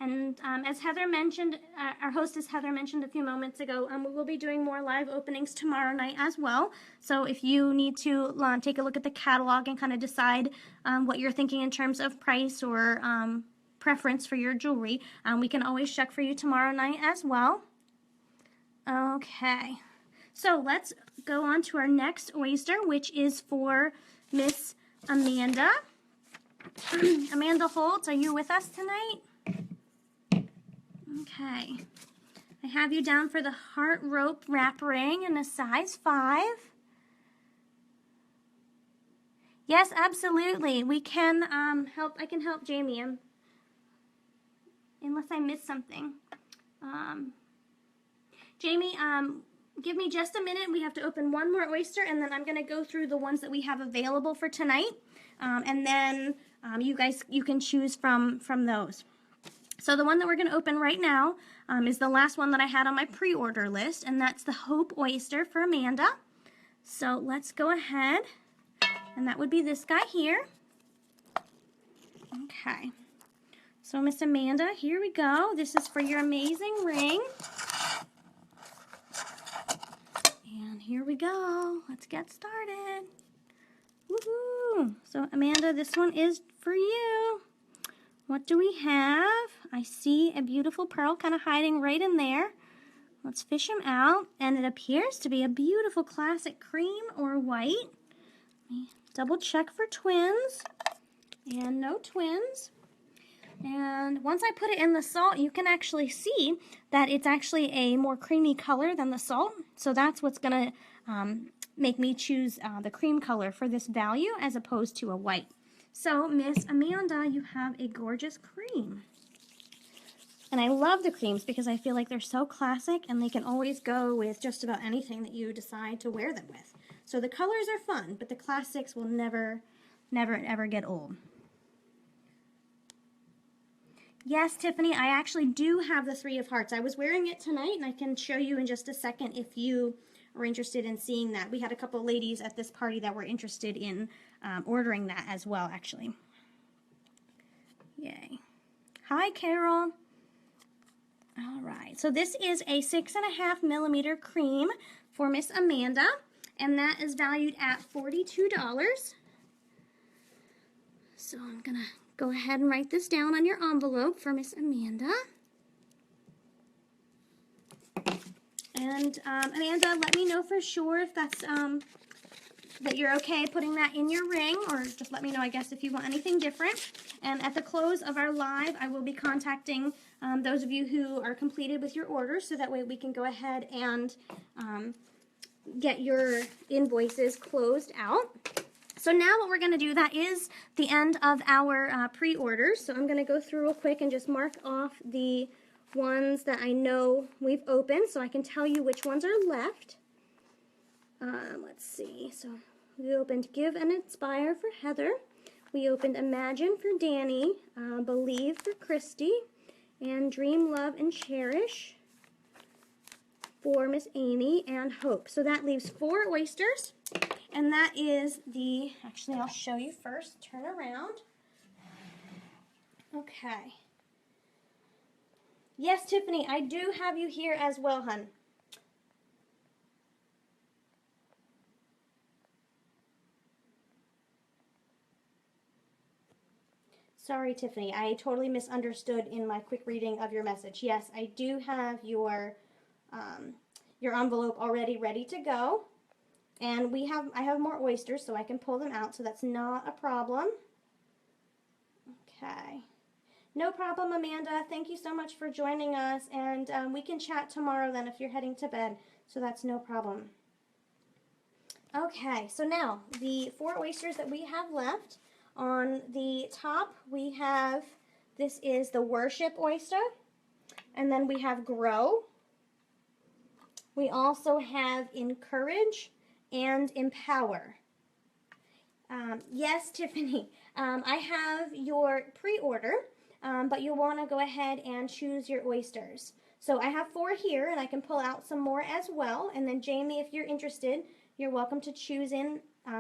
And as Heather mentioned, our hostess Heather mentioned a few moments ago, we will be doing more live openings tomorrow night as well. So if you need to take a look at the catalog and kind of decide what you're thinking in terms of price or preference for your jewelry, we can always check for you tomorrow night as well. Okay, so let's go on to our next oyster, which is for Miss Amanda. Amanda Holtz, are you with us tonight? Okay, I have you down for the heart rope wrap ring in a size 5. Yes, absolutely. We can help. I can help Jamie, unless I missed something. Jamie, give me just a minute. We have to open one more oyster, and then I'm going to go through the ones that we have available for tonight, and then you can choose from those. So the one that we're going to open right now is the last one that I had on my pre-order list, and that's the Hope Oyster for Amanda. So let's go ahead, and that would be this guy here. Okay. So Miss Amanda, here we go. This is for your amazing ring. And here we go. Let's get started. Woohoo! So Amanda, this one is for you. What do we have? I see a beautiful pearl kind of hiding right in there. Let's fish him out. And it appears to be a beautiful classic cream or white. Let me double check for twins. And no twins. And once I put it in the salt, you can actually see that it's actually a more creamy color than the salt. So that's what's going to make me choose the cream color for this value as opposed to a white. So, Miss Amanda, you have a gorgeous cream. And I love the creams because I feel like they're so classic and they can always go with just about anything that you decide to wear them with. So the colors are fun, but the classics will never, ever get old. Yes, Tiffany, I actually do have the 3 of Hearts. I was wearing it tonight, and I can show you in just a second if you are interested in seeing that. We had a couple of ladies at this party that were interested in ordering that as well, actually. Yay. Hi, Carol. All right, so this is a 6.5mm cream for Miss Amanda, and that is valued at $42. So I'm going to go ahead and write this down on your envelope for Miss Amanda. And Amanda, let me know for sure if that's that you're okay putting that in your ring, or just let me know, I guess, if you want anything different. And at the close of our live, I will be contacting those of you who are completed with your orders, so that way we can go ahead and get your invoices closed out. So now what we're going to do, that is the end of our pre-orders. So I'm going to go through real quick and just mark off the ones that I know we've opened, so I can tell you which ones are left. Let's see. So we opened Give and Inspire for Heather. We opened Imagine for Danny, Believe for Christy, and Dream, Love, and Cherish for Miss Amy, and Hope. So that leaves 4 oysters, and that is the, actually I'll show you first, turn around. Okay. Yes, Tiffany, I do have you here as well, hun. Sorry, Tiffany, I totally misunderstood in my quick reading of your message. Yes, I do have your envelope already ready to go, and I have more oysters, so I can pull them out, so that's not a problem. Okay, no problem, Amanda. Thank you so much for joining us, and we can chat tomorrow then if you're heading to bed, so that's no problem. Okay, so now the 4 oysters that we have left. On the top, we have, this is the Worship oyster, and then we have Grow. We also have Encourage and Empower. Yes, Tiffany, I have your pre-order, but you'll want to go ahead and choose your oysters. So I have 4 here, and I can pull out some more as well. And then Jamie, if you're interested, you're welcome to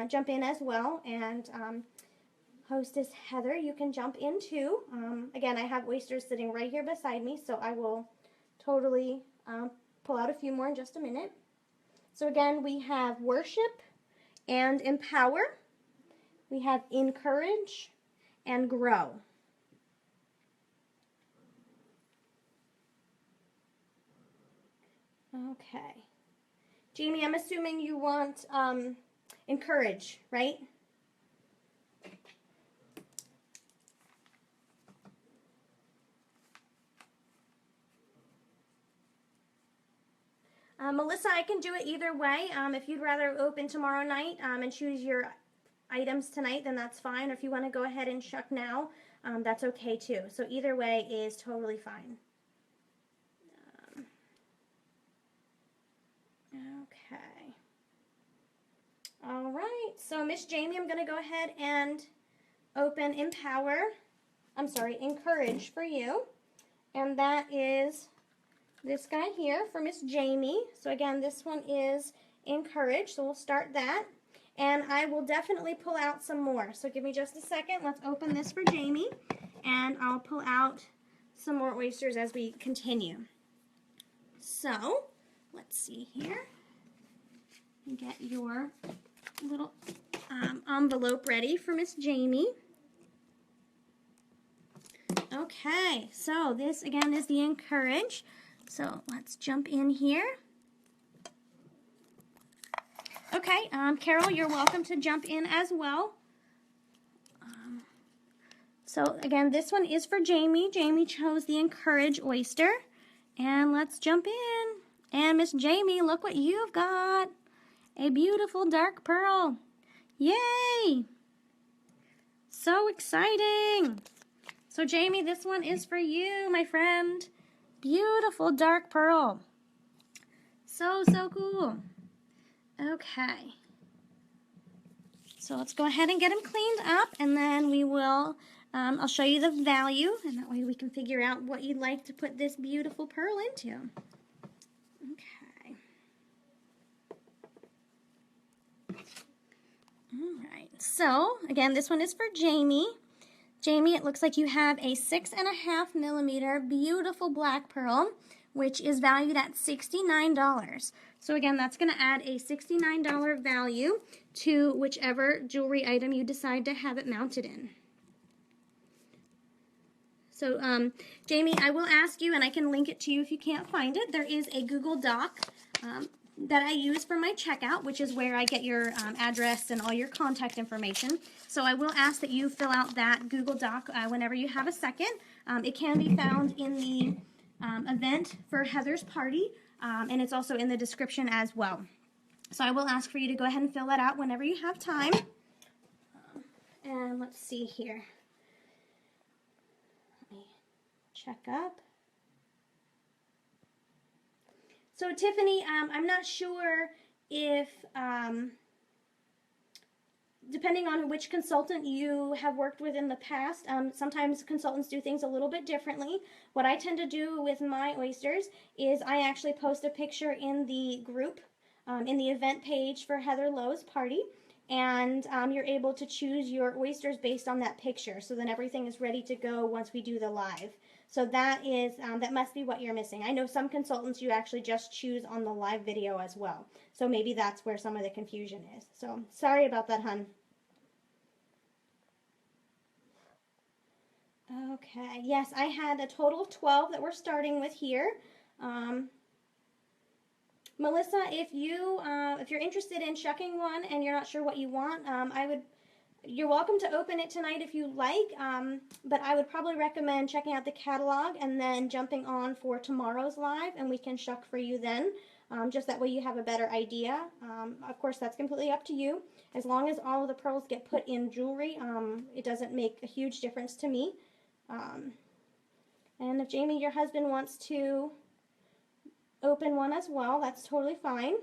jump in as well. And Hostess Heather, you can jump in too. Again, I have oysters sitting right here beside me, so I will totally pull out a few more in just a minute. So again, we have Worship and Empower. We have Encourage and Grow. Okay. Jamie, I'm assuming you want Encourage, right? Melissa, I can do it either way. If you'd rather open tomorrow night and choose your items tonight, then that's fine. Or if you want to go ahead and shuck now, that's okay too. So either way is totally fine. Okay. All right. So Miss Jamie, I'm going to go ahead and open Encourage for you. And that is this guy here for Miss Jamie. So again, this one is Encourage, so we'll start that. And I will definitely pull out some more. So give me just a second. Let's open this for Jamie, and I'll pull out some more oysters as we continue. So let's see here. Get your little envelope ready for Miss Jamie. Okay, so this again is the Encourage. So let's jump in here. Okay, Carol, you're welcome to jump in as well. So again, this one is for Jamie. Jamie chose the Encourage oyster. And let's jump in. And Miss Jamie, look what you've got. A beautiful dark pearl. Yay! So exciting. So Jamie, this one is for you, my friend. Beautiful dark pearl. So cool. Okay. So let's go ahead and get them cleaned up, and then we will, I'll show you the value, and that way we can figure out what you'd like to put this beautiful pearl into. Okay. All right. So, again, this one is for Jamie. Jamie, it looks like you have a 6.5 millimeter beautiful black pearl, which is valued at $69. So again, that's going to add a $69 value to whichever jewelry item you decide to have it mounted in. So, Jamie, I will ask you, and I can link it to you if you can't find it. There is a Google Doc that I use for my checkout, which is where I get your address and all your contact information. So I will ask that you fill out that Google Doc whenever you have a second. It can be found in the event for Heather's party, and it's also in the description as well. So I will ask for you to go ahead and fill that out whenever you have time. And let's see here. Let me check up. So Tiffany, I'm not sure if, depending on which consultant you have worked with in the past, sometimes consultants do things a little bit differently. What I tend to do with my oysters is I actually post a picture in the group, in the event page for Heather Lowe's party, and you're able to choose your oysters based on that picture. So then everything is ready to go once we do the live. So that is, that must be what you're missing. I know some consultants you actually just choose on the live video as well. So maybe that's where some of the confusion is. So sorry about that, hun. Okay, yes, I had a total of 12 that we're starting with here. Melissa, if you're interested in shucking one and you're not sure what you want, you're welcome to open it tonight if you like, but I would probably recommend checking out the catalog and then jumping on for tomorrow's live, and we can shuck for you then. Just that way you have a better idea. Of course, that's completely up to you. As long as all of the pearls get put in jewelry, it doesn't make a huge difference to me. And if Jamie, your husband, wants to open one as well, that's totally fine.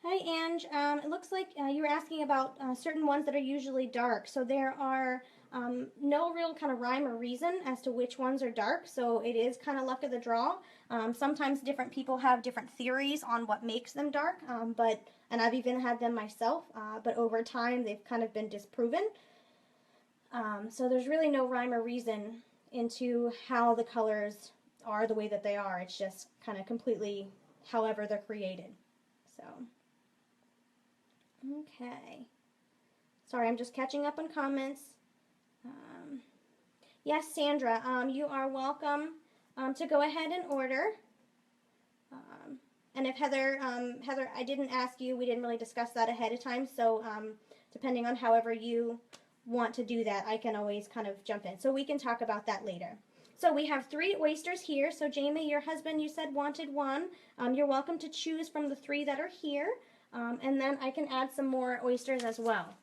Hi, Ange. It looks like you were asking about certain ones that are usually dark. So there are no real kind of rhyme or reason as to which ones are dark. So it is kind of luck of the draw. Sometimes different people have different theories on what makes them dark. And I've even had them myself. But over time, they've kind of been disproven. So there's really no rhyme or reason into how the colors are the way that they are. It's just kind of completely however they're created. So. Okay. Sorry, I'm just catching up on comments. Yes, Sandra, you are welcome to go ahead and order. And if Heather, I didn't ask you, we didn't really discuss that ahead of time, so depending on however you want to do that, I can always kind of jump in. So we can talk about that later. So we have 3 oysters here. So Jamie, your husband, you said wanted one. You're welcome to choose from the 3 that are here. And then I can add some more oysters as well.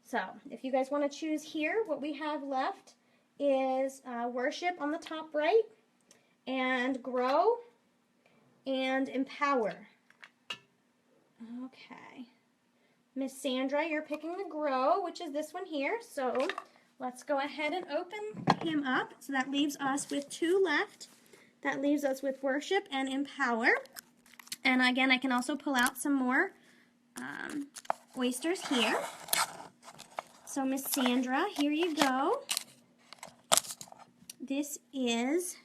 So if you guys want to choose here, what we have left is Worship on the top right, and Grow, and Empower. Okay. Miss Sandra, you're picking the Grow, which is this one here. So let's go ahead and open him up. So that leaves us with 2 left. That leaves us with Worship and Empower. And again, I can also pull out some more oysters here. So Miss Sandra, here you go. This is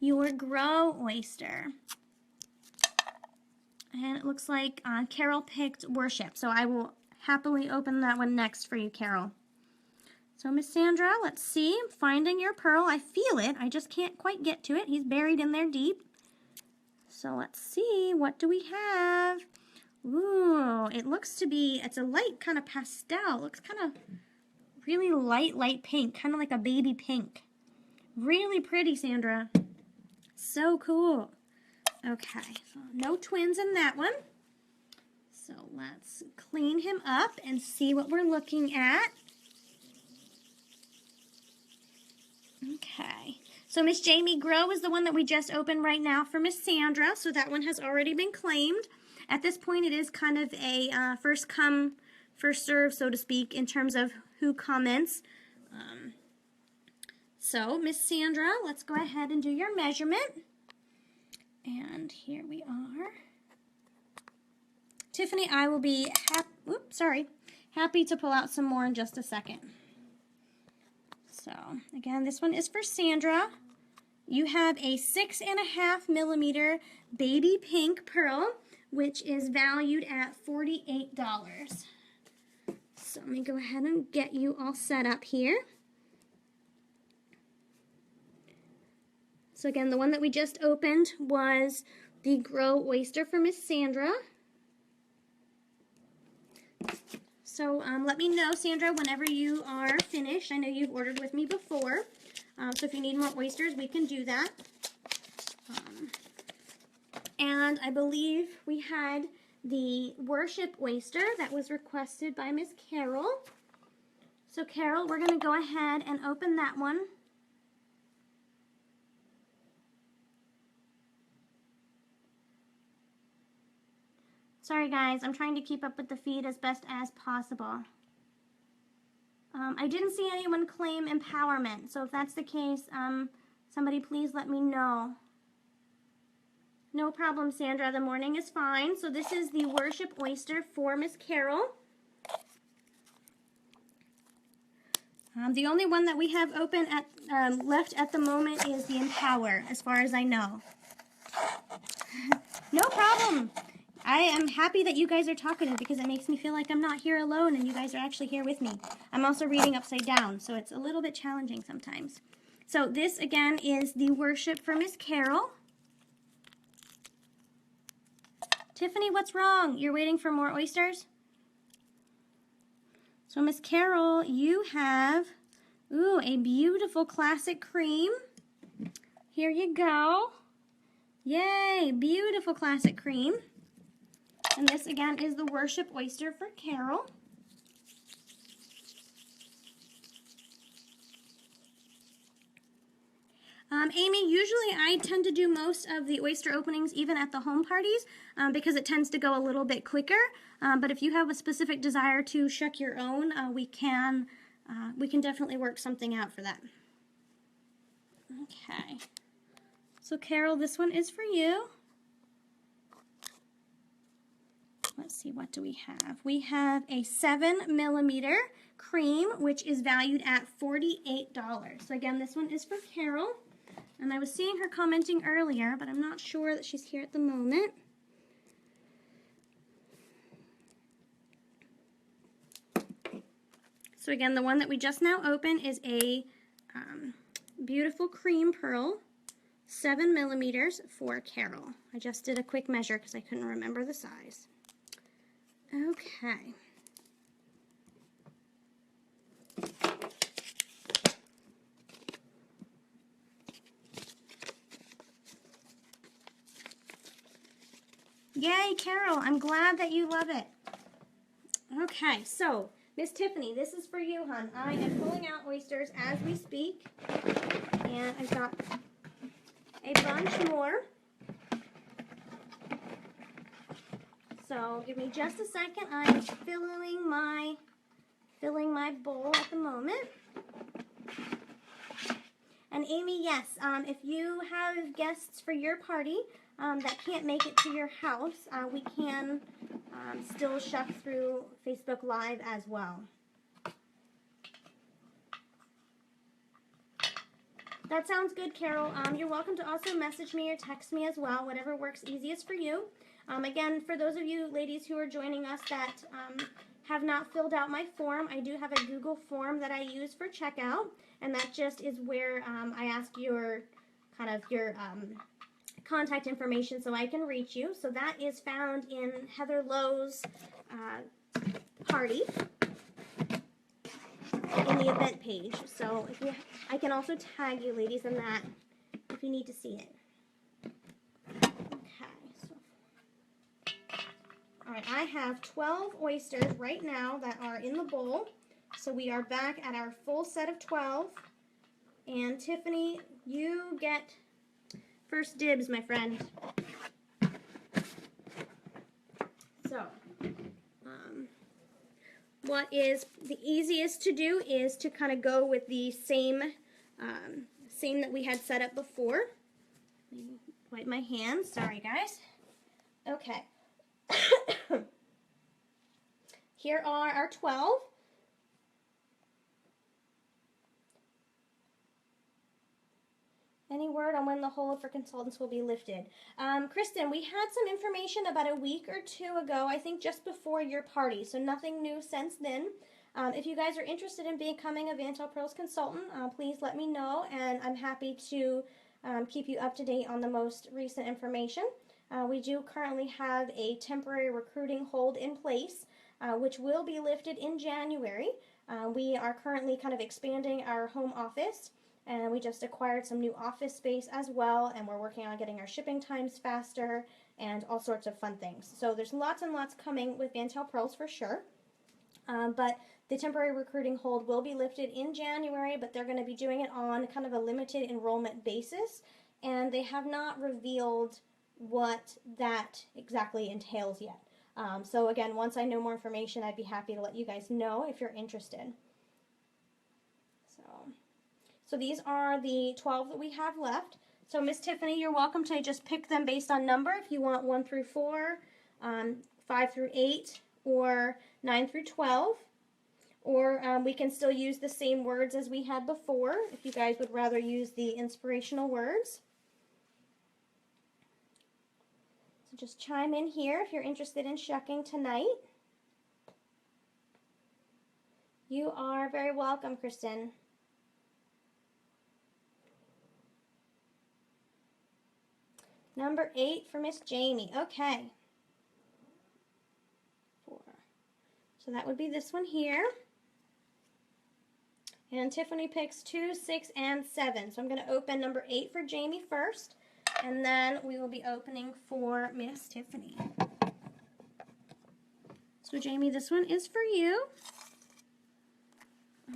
your Grow oyster. And it looks like Carol picked Worship. So I will happily open that one next for you, Carol. So Miss Sandra, let's see. I'm finding your pearl. I feel it. I just can't quite get to it. He's buried in there deep. So let's see. What do we have? Ooh, it looks to be, it's a light kind of pastel. It looks kind of really light pink, kind of like a baby pink. Really pretty, Sandra. So cool. Okay, so no twins in that one. So let's clean him up and see what we're looking at. Okay, so Miss Jamie, Grow is the one that we just opened right now for Miss Sandra. So that one has already been claimed. At this point, it is kind of a first come, first serve, so to speak, in terms of who comments. So, Miss Sandra, let's go ahead and do your measurement. And here we are. Tiffany, I will be happy to pull out some more in just a second. So, again, this one is for Sandra. you have a 6.5 millimeter baby pink pearl, which is valued at $48. So let me go ahead and get you all set up here. So again, the one that we just opened was the Grow Oyster for Miss Sandra. So let me know, Sandra, whenever you are finished. I know you've ordered with me before. So if you need more oysters, we can do that. And I believe we had the Worship Oyster that was requested by Miss Carol. So Carol, we're going to go ahead and open that one. Sorry guys, I'm trying to keep up with the feed as best as possible. I didn't see anyone claim empowerment, so if that's the case, somebody please let me know. No problem, Sandra, the morning is fine. So this is the Worship Oyster for Miss Carol. The only one that we have open left at the moment is the Empower, as far as I know. No problem. I am happy that you guys are talking because it makes me feel like I'm not here alone and you guys are actually here with me. I'm also reading upside down, so it's a little bit challenging sometimes. So this, again, is the Worship for Miss Carol. Tiffany, what's wrong? You're waiting for more oysters? So Miss Carol, you have, ooh, a beautiful classic cream. Here you go. Yay, beautiful classic cream. And this, again, is the Worship Oyster for Carol. Amy, usually I tend to do most of the oyster openings even at the home parties because it tends to go a little bit quicker. But if you have a specific desire to shuck your own, we can definitely work something out for that. Okay. So Carol, this one is for you. Let's see, what do we have? We have a 7 millimeter cream, which is valued at $48. So again, this one is for Carol. And I was seeing her commenting earlier, but I'm not sure that she's here at the moment. So again, the one that we just now opened is a beautiful cream pearl, 7 millimeters for Carol. I just did a quick measure because I couldn't remember the size. Okay. Yay, Carol, I'm glad that you love it. Okay, so, Miss Tiffany, this is for you, hon. I am pulling out oysters as we speak, and I've got a bunch more. So, give me just a second. I'm filling my bowl at the moment. And Amy, yes, if you have guests for your party that can't make it to your house, we can still shuck through Facebook Live as well. That sounds good, Carol. You're welcome to also message me or text me as well, whatever works easiest for you. Again, for those of you ladies who are joining us that have not filled out my form, I do have a Google form that I use for checkout, and that just is where I ask your contact information so I can reach you. So that is found in Heather Lowe's party in the event page. So I can also tag you ladies in that if you need to see it. Alright, I have 12 oysters right now that are in the bowl. So we are back at our full set of 12. And Tiffany, you get first dibs, my friend. So, what is the easiest to do is to kind of go with the same that we had set up before. Let me wipe my hands. Sorry, guys. Okay. Here are our 12. Any word on when the hold for consultants will be lifted? Kristen, we had some information about a week or two ago, I think just before your party, so nothing new since then. If you guys are interested in becoming a Vantel Pearls consultant, please let me know, and I'm happy to keep you up to date on the most recent information. We do currently have a temporary recruiting hold in place, which will be lifted in January. We are currently kind of expanding our home office, and we just acquired some new office space as well, and we're working on getting our shipping times faster and all sorts of fun things. So there's lots and lots coming with Vantel Pearls for sure. But the temporary recruiting hold will be lifted in January, but they're going to be doing it on kind of a limited enrollment basis, and they have not revealed what that exactly entails yet. So again, once I know more information, I'd be happy to let you guys know if you're interested. So these are the 12 that we have left. So Miss Tiffany, you're welcome to just pick them based on number if you want 1 through 4, 5 through 8, or 9 through 12. Or we can still use the same words as we had before if you guys would rather use the inspirational words. So just chime in here if you're interested in shucking tonight. You are very welcome, Kristen. Number 8 for Miss Jamie. Okay. 4. So that would be this one here. And Tiffany picks 2, 6, and 7. So I'm going to open number 8 for Jamie first, and then we will be opening for Miss Tiffany. So Jamie, this one is for you.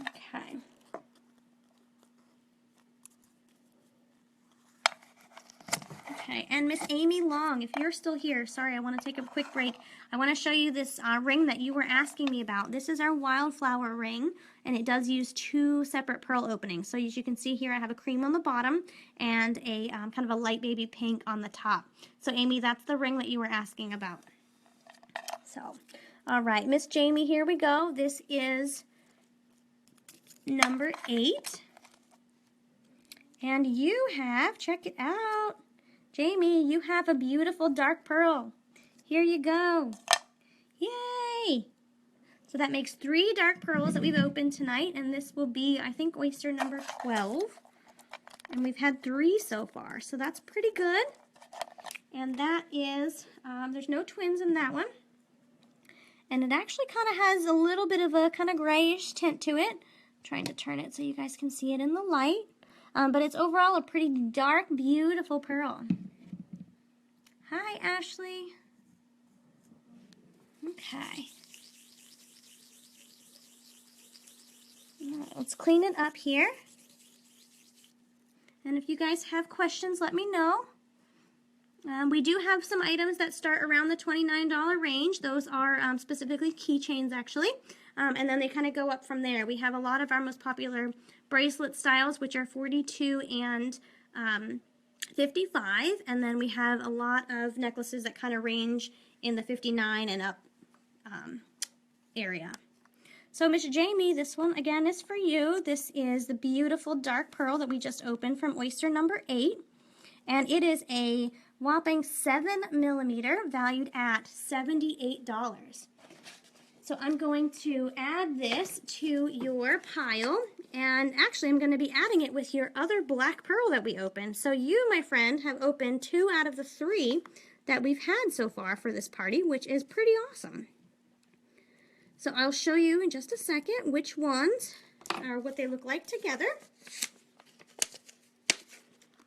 Okay. Okay, and Miss Amy Long, if you're still here, sorry, I want to take a quick break. I want to show you this ring that you were asking me about. This is our wildflower ring, and it does use 2 separate pearl openings. So as you can see here, I have a cream on the bottom and a kind of a light baby pink on the top. So Amy, that's the ring that you were asking about. So, all right, Miss Jamie, here we go. This is number 8. And you have, check it out, Jamie, you have a beautiful dark pearl. Here you go. Yay! So that makes 3 dark pearls that we've opened tonight, and this will be, I think, oyster number 12. And we've had 3 so far, so that's pretty good. And that is, there's no twins in that one. And it actually kind of has a little bit of a kind of grayish tint to it. I'm trying to turn it so you guys can see it in the light. But it's overall a pretty dark, beautiful pearl. Hi, Ashley. Okay. Let's clean it up here. And if you guys have questions, let me know. We do have some items that start around the $29 range. Those are specifically keychains, actually. And then they kind of go up from there. We have a lot of our most popular bracelet styles, which are 42 and 55. And then we have a lot of necklaces that kind of range in the 59 and up area. So Miss Jamie, this one again is for you. This is the beautiful dark pearl that we just opened from oyster number 8. And it is a whopping 7 millimeter valued at $78. So I'm going to add this to your pile, and actually I'm going to be adding it with your other black pearl that we opened. So you, my friend, have opened 2 out of the 3 that we've had so far for this party, which is pretty awesome. So I'll show you in just a second which ones are what they look like together.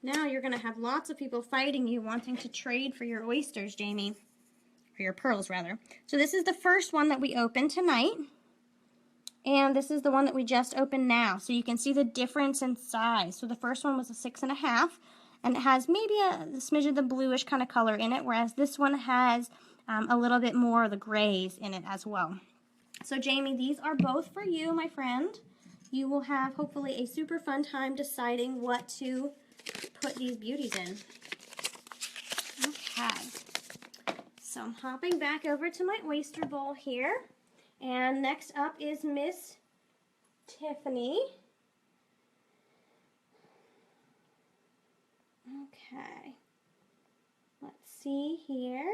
Now you're going to have lots of people fighting you wanting to trade for your oysters, Jamie. Or your pearls, rather. So this is the first one that we opened tonight. And this is the one that we just opened now. So you can see the difference in size. So the first one was a 6.5. And it has maybe a smidge of the bluish kind of color in it. Whereas this one has a little bit more of the grays in it as well. So Jamie, these are both for you, my friend. You will have hopefully a super fun time deciding what to put these beauties in. Okay. So I'm hopping back over to my oyster bowl here. And next up is Miss Tiffany. Okay. Let's see here.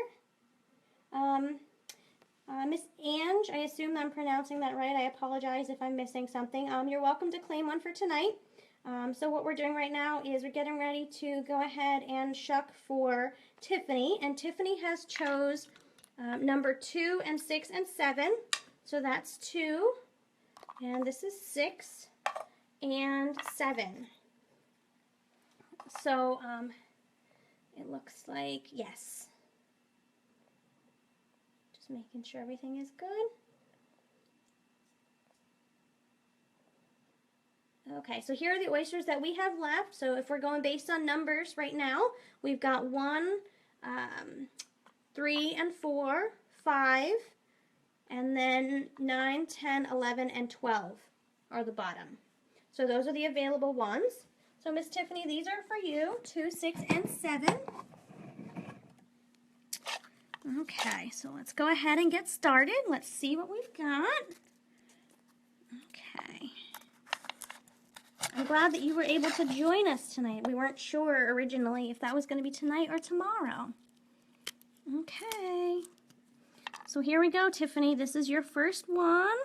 Miss Ange, I assume I'm pronouncing that right. I apologize if I'm missing something. You're welcome to claim one for tonight. So what we're doing right now is we're getting ready to go ahead and shuck for Tiffany. And Tiffany has chose number 2 and 6 and 7. So that's 2. And this is 6 and 7. So it looks like, yes. Just making sure everything is good. Okay, so here are the oysters that we have left. So if we're going based on numbers right now, we've got 1, 3 and 4, 5, and then 9, 10, 11, and 12 are the bottom. So those are the available ones. So Miss Tiffany, these are for you, 2, 6, and 7. Okay, so let's go ahead and get started. Let's see what we've got. Okay. I'm glad that you were able to join us tonight. We weren't sure originally if that was going to be tonight or tomorrow. Okay. So here we go, Tiffany. This is your first one.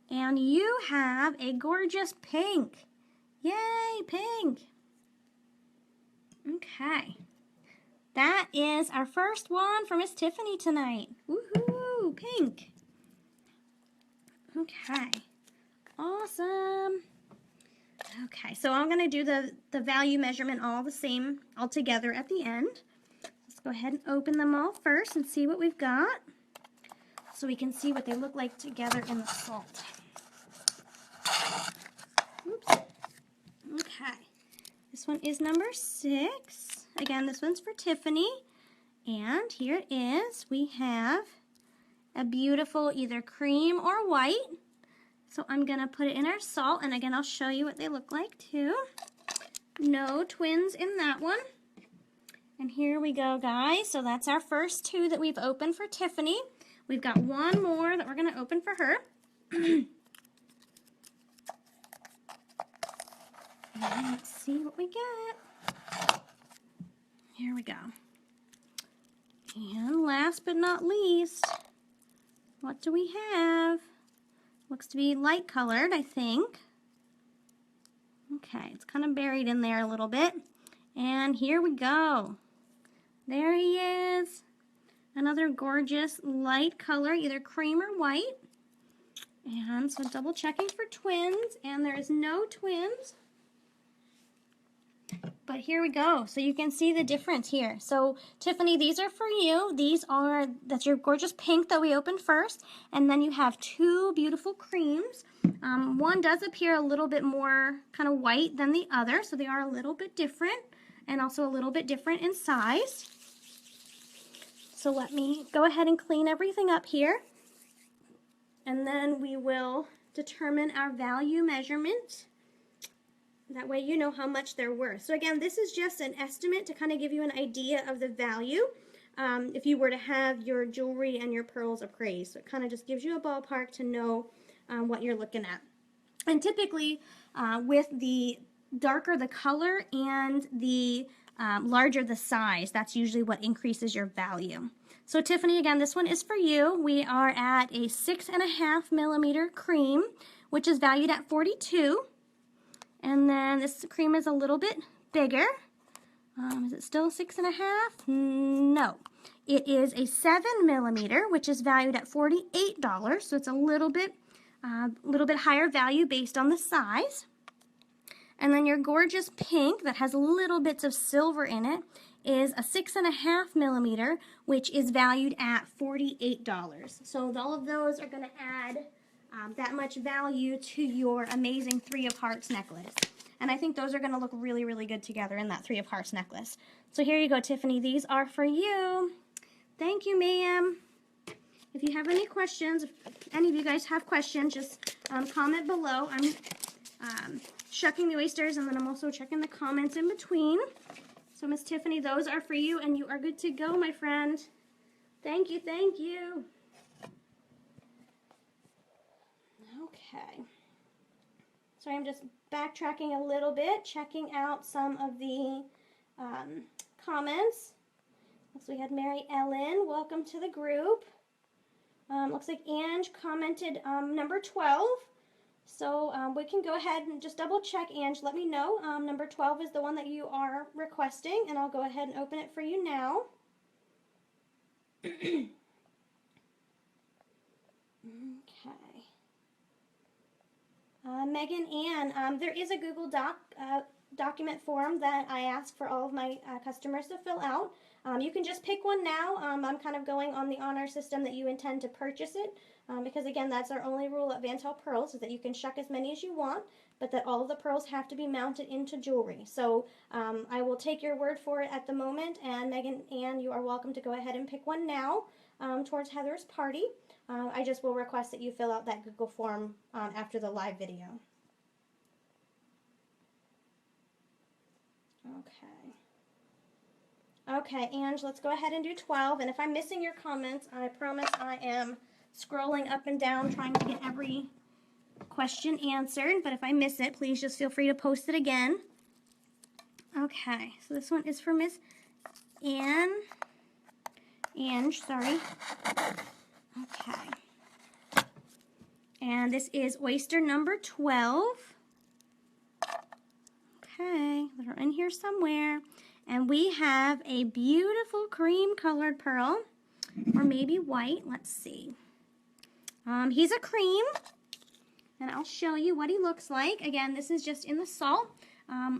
And you have a gorgeous pink. Yay, pink. Okay. That is our first one for Miss Tiffany tonight. Woohoo, pink. Okay. Awesome. Okay, so I'm going to do the value measurement all together at the end. Let's go ahead and open them all first and see what we've got so we can see what they look like together in the salt. Oops. Okay, this one is number 6. Again, this one's for Tiffany. And here it is. We have a beautiful either cream or white. So I'm going to put it in our salt, and again, I'll show you what they look like too. No twins in that one. And here we go, guys. So that's our first 2 that we've opened for Tiffany. We've got one more that we're going to open for her. And let's see what we get. Here we go. And last but not least, what do we have? Looks to be light colored, I think. Okay, it's kind of buried in there a little bit. And here we go. There he is. Another gorgeous light color, either cream or white. And so double checking for twins, and there is no twins. But here we go. So you can see the difference here. So Tiffany, these are for you. That's your gorgeous pink that we opened first. And then you have 2 beautiful creams. One does appear a little bit more kind of white than the other. So they are a little bit different and also a little bit different in size. So let me go ahead and clean everything up here. And then we will determine our value measurement. That way you know how much they're worth. So again, this is just an estimate to kind of give you an idea of the value if you were to have your jewelry and your pearls appraised. So it kind of just gives you a ballpark to know what you're looking at. And typically with the darker the color and the larger the size, that's usually what increases your value. So Tiffany, again, this one is for you. We are at a 6.5 millimeter cream, which is valued at $42. And then this cream is a little bit bigger. Is it still 6.5? No. It is a 7 millimeter, which is valued at $48. So it's a little bit higher value based on the size. And then your gorgeous pink that has little bits of silver in it is a 6.5 millimeter, which is valued at $48. So all of those are going to add that much value to your amazing 3 of Hearts necklace. And I think those are going to look really, really good together in that 3 of Hearts necklace. So here you go, Tiffany. These are for you. Thank you, ma'am. If you have any questions, if any of you guys have questions, just comment below. I'm shucking the oysters, and then I'm also checking the comments in between. So, Miss Tiffany, those are for you, and you are good to go, my friend. Thank you, thank you. Okay. So I'm just backtracking a little bit, checking out some of the comments. So we had Mary Ellen, welcome to the group. Looks like Ange commented number 12. So we can go ahead and just double check, Ange. Let me know. Number 12 is the one that you are requesting, and I'll go ahead and open it for you now. Okay. Megan Ann, there is a Google document form that I ask for all of my customers to fill out. You can just pick one now. I'm kind of going on the honor system that you intend to purchase it because, again, that's our only rule at Vantel Pearls, is that you can shuck as many as you want, but that all of the pearls have to be mounted into jewelry. So I will take your word for it at the moment, and Megan Ann, you are welcome to go ahead and pick one now towards Heather's party. I just will request that you fill out that Google form after the live video. Okay, Ange, let's go ahead and do 12. And if I'm missing your comments, I promise I am scrolling up and down trying to get every question answered. But if I miss it, please just feel free to post it again. Okay, so this one is for Miss Ange, sorry. Okay. And this is oyster number 12. Okay, they're in here somewhere. And we have a beautiful cream colored pearl, or maybe white. Let's see. He's a cream, and I'll show you what he looks like. Again, this is just in the salt.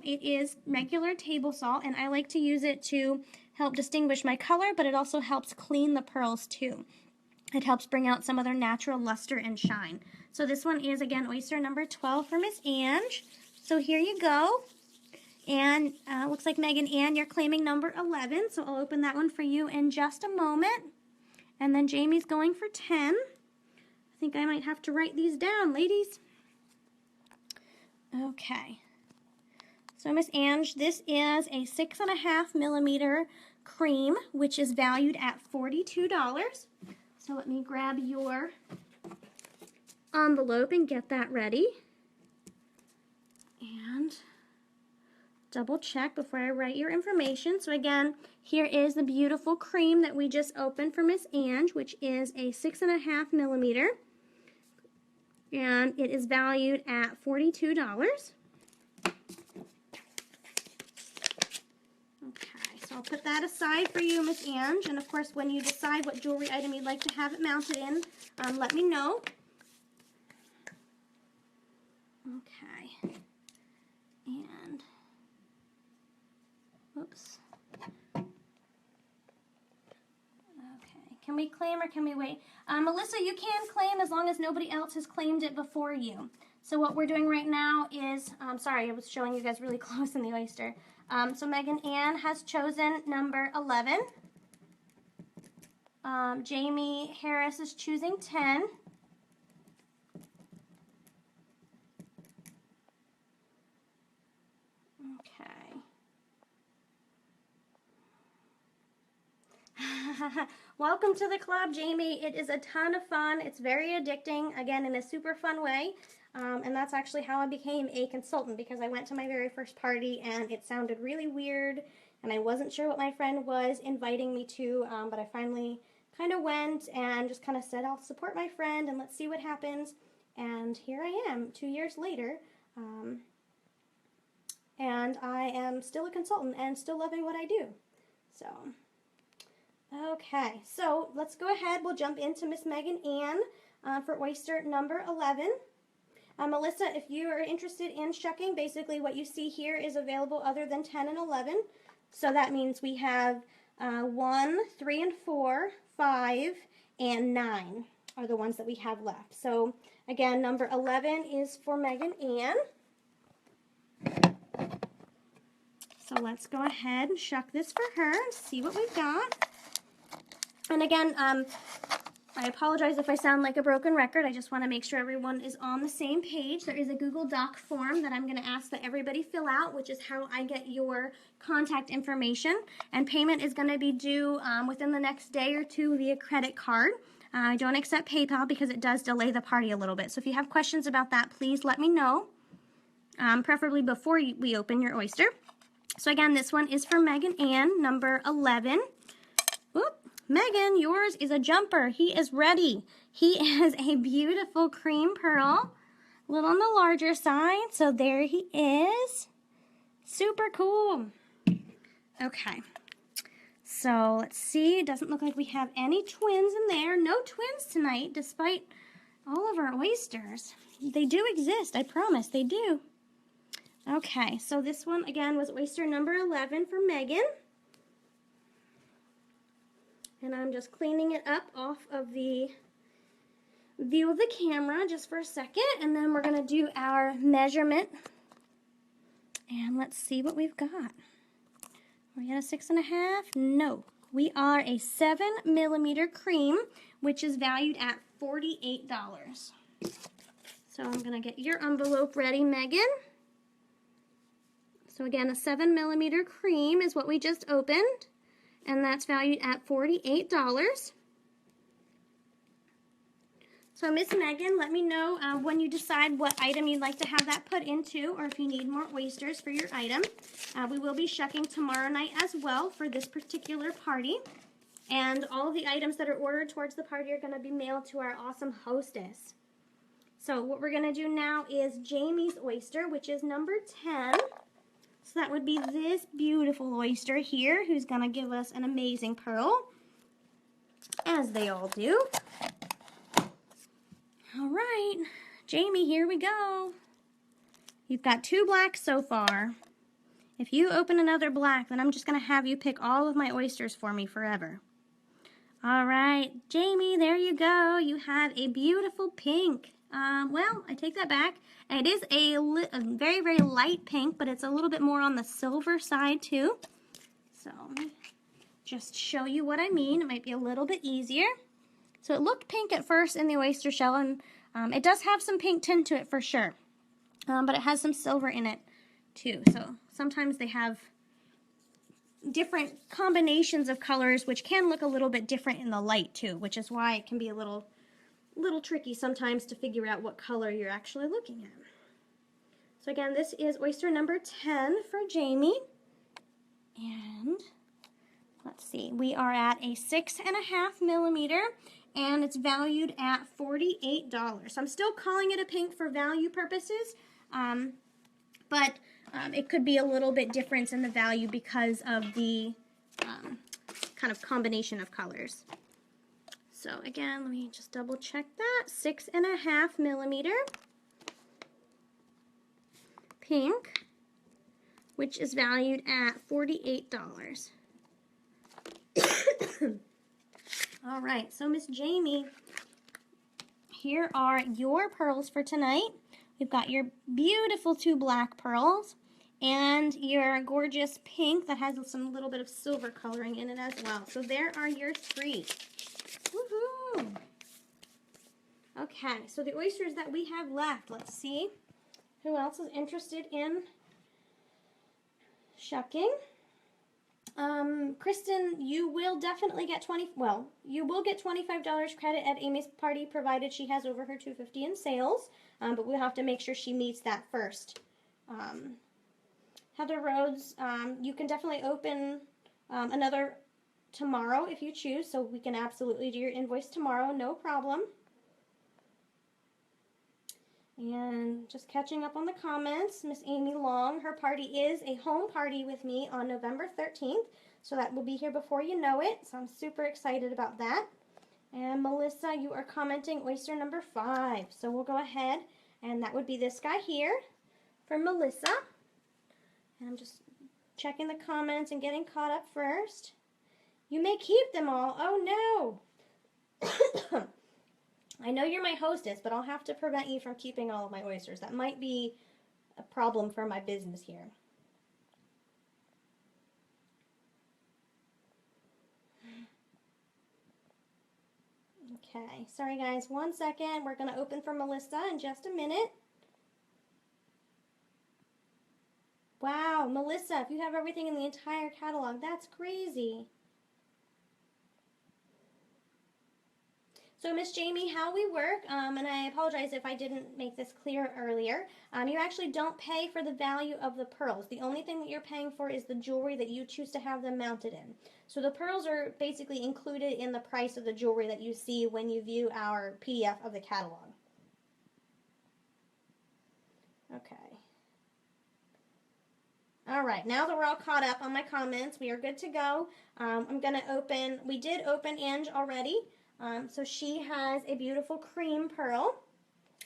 It is regular table salt, and I like to use it to help distinguish my color, but it also helps clean the pearls too. It helps bring out some of their natural luster and shine. So this one is, again, oyster number 12 for Miss Ange. So here you go. And looks like Megan Ann, you're claiming number 11, so I'll open that one for you in just a moment. And then Jamie's going for 10. I think I might have to write these down, ladies. Okay. So Miss Ange, this is a 6.5 millimeter cream, which is valued at $42. So let me grab your envelope and get that ready. And double check before I write your information. So again, here is the beautiful cream that we just opened for Miss Ange, which is a 6.5 millimeter. And it is valued at $42. Okay, so I'll put that aside for you, Miss Ange. And of course, when you decide what jewelry item you'd like to have it mounted in, let me know. Okay. And oops. Okay, can we claim or can we wait? Melissa, you can claim as long as nobody else has claimed it before you. So what we're doing right now is, sorry, I was showing you guys really close in the oyster. So Megan Ann has chosen number 11. Jamie Harris is choosing 10. Welcome to the club, Jamie. It is a ton of fun. It's very addicting, again, in a super fun way. And that's actually how I became a consultant, because I went to my very first party and it sounded really weird and I wasn't sure what my friend was inviting me to, but I finally kind of went and just kind of said, I'll support my friend and let's see what happens. And here I am 2 years later. And I am still a consultant and still loving what I do. So, okay, so let's go ahead. We'll jump into Miss Megan Ann for oyster number 11. Melissa, if you are interested in shucking, basically what you see here is available other than 10 and 11. So that means we have 1, 3, and 4, 5, and 9 are the ones that we have left. So again, number 11 is for Megan Ann. So let's go ahead and shuck this for her and see what we've got. And again, I apologize if I sound like a broken record. I just want to make sure everyone is on the same page. There is a Google Doc form that I'm going to ask that everybody fill out, which is how I get your contact information. And payment is going to be due within the next day or two via credit card. I don't accept PayPal because it does delay the party a little bit. So if you have questions about that, please let me know, preferably before we open your oyster. So again, this one is for Megan Ann, number 11. Oop, Megan, yours is a jumper. He is ready. He is a beautiful cream pearl, a little on the larger side. So there he is. Super cool. Okay. So let's see. It doesn't look like we have any twins in there. No twins tonight, despite all of our oysters. They do exist. I promise they do. Okay, so this one, again, was oyster number 11 for Megan. And I'm just cleaning it up off of the view of the camera just for a second. And then we're going to do our measurement. And let's see what we've got. Are we at a 6.5? No. We are a 7mm cream, which is valued at $48. So I'm going to get your envelope ready, Megan. So again, a 7mm cream is what we just opened, and that's valued at $48. So Miss Megan, let me know when you decide what item you'd like to have that put into, or if you need more oysters for your item. We will be shucking tomorrow night as well for this particular party. And all of the items that are ordered towards the party are going to be mailed to our awesome hostess. So what we're going to do now is Jamie's oyster, which is number 10. So that would be this beautiful oyster here, who's going to give us an amazing pearl, as they all do. All right, Jamie, here we go. You've got 2 blacks so far. If you open another black, then I'm just going to have you pick all of my oysters for me forever. All right, Jamie, there you go. You have a beautiful pink. Well, I take that back. It is a very, very light pink, but it's a little bit more on the silver side too. So, just show you what I mean. It might be a little bit easier. So it looked pink at first in the oyster shell, and it does have some pink tint to it for sure. But it has some silver in it too. So sometimes they have different combinations of colors, which can look a little bit different in the light too, which is why it can be a little tricky sometimes to figure out what color you're actually looking at. So again, this is oyster number 10 for Jamie. And let's see, we are at a 6.5mm, and it's valued at $48. So I'm still calling it a pink for value purposes, but it could be a little bit different in the value because of the kind of combination of colors. So again, let me just double check that. 6.5mm pink, which is valued at $48. All right, so Miss Jamie, here are your pearls for tonight. We've got your beautiful 2 black pearls and your gorgeous pink that has some little bit of silver coloring in it as well. So there are your 3. Woohoo! Okay, so the oysters that we have left, let's see who else is interested in shucking. Kristen, you will definitely get you will get $25 credit at Amy's party, provided she has over her $250 in sales, but we'll have to make sure she meets that first. Heather Rhodes, you can definitely open another tomorrow if you choose, so we can absolutely do your invoice tomorrow, no problem. And just catching up on the comments, Miss Amy Long, her party is a home party with me on November 13th, so that will be here before you know it, so I'm super excited about that. And Melissa, you are commenting oyster number 5, so we'll go ahead, and that would be this guy here for Melissa. And I'm just checking the comments and getting caught up first. You may keep them all. Oh no! I know you're my hostess, but I'll have to prevent you from keeping all of my oysters. That might be a problem for my business here. Okay, sorry guys, 1 second. We're going to open for Melissa in just a minute. Wow, Melissa, if you have everything in the entire catalog, that's crazy. So Miss Jamie, how we work, and I apologize if I didn't make this clear earlier, you actually don't pay for the value of the pearls. The only thing that you're paying for is the jewelry that you choose to have them mounted in. So the pearls are basically included in the price of the jewelry that you see when you view our PDF of the catalog. Okay. All right, now that we're all caught up on my comments, we are good to go. I'm going to open, we did open Ange already. So she has a beautiful cream pearl.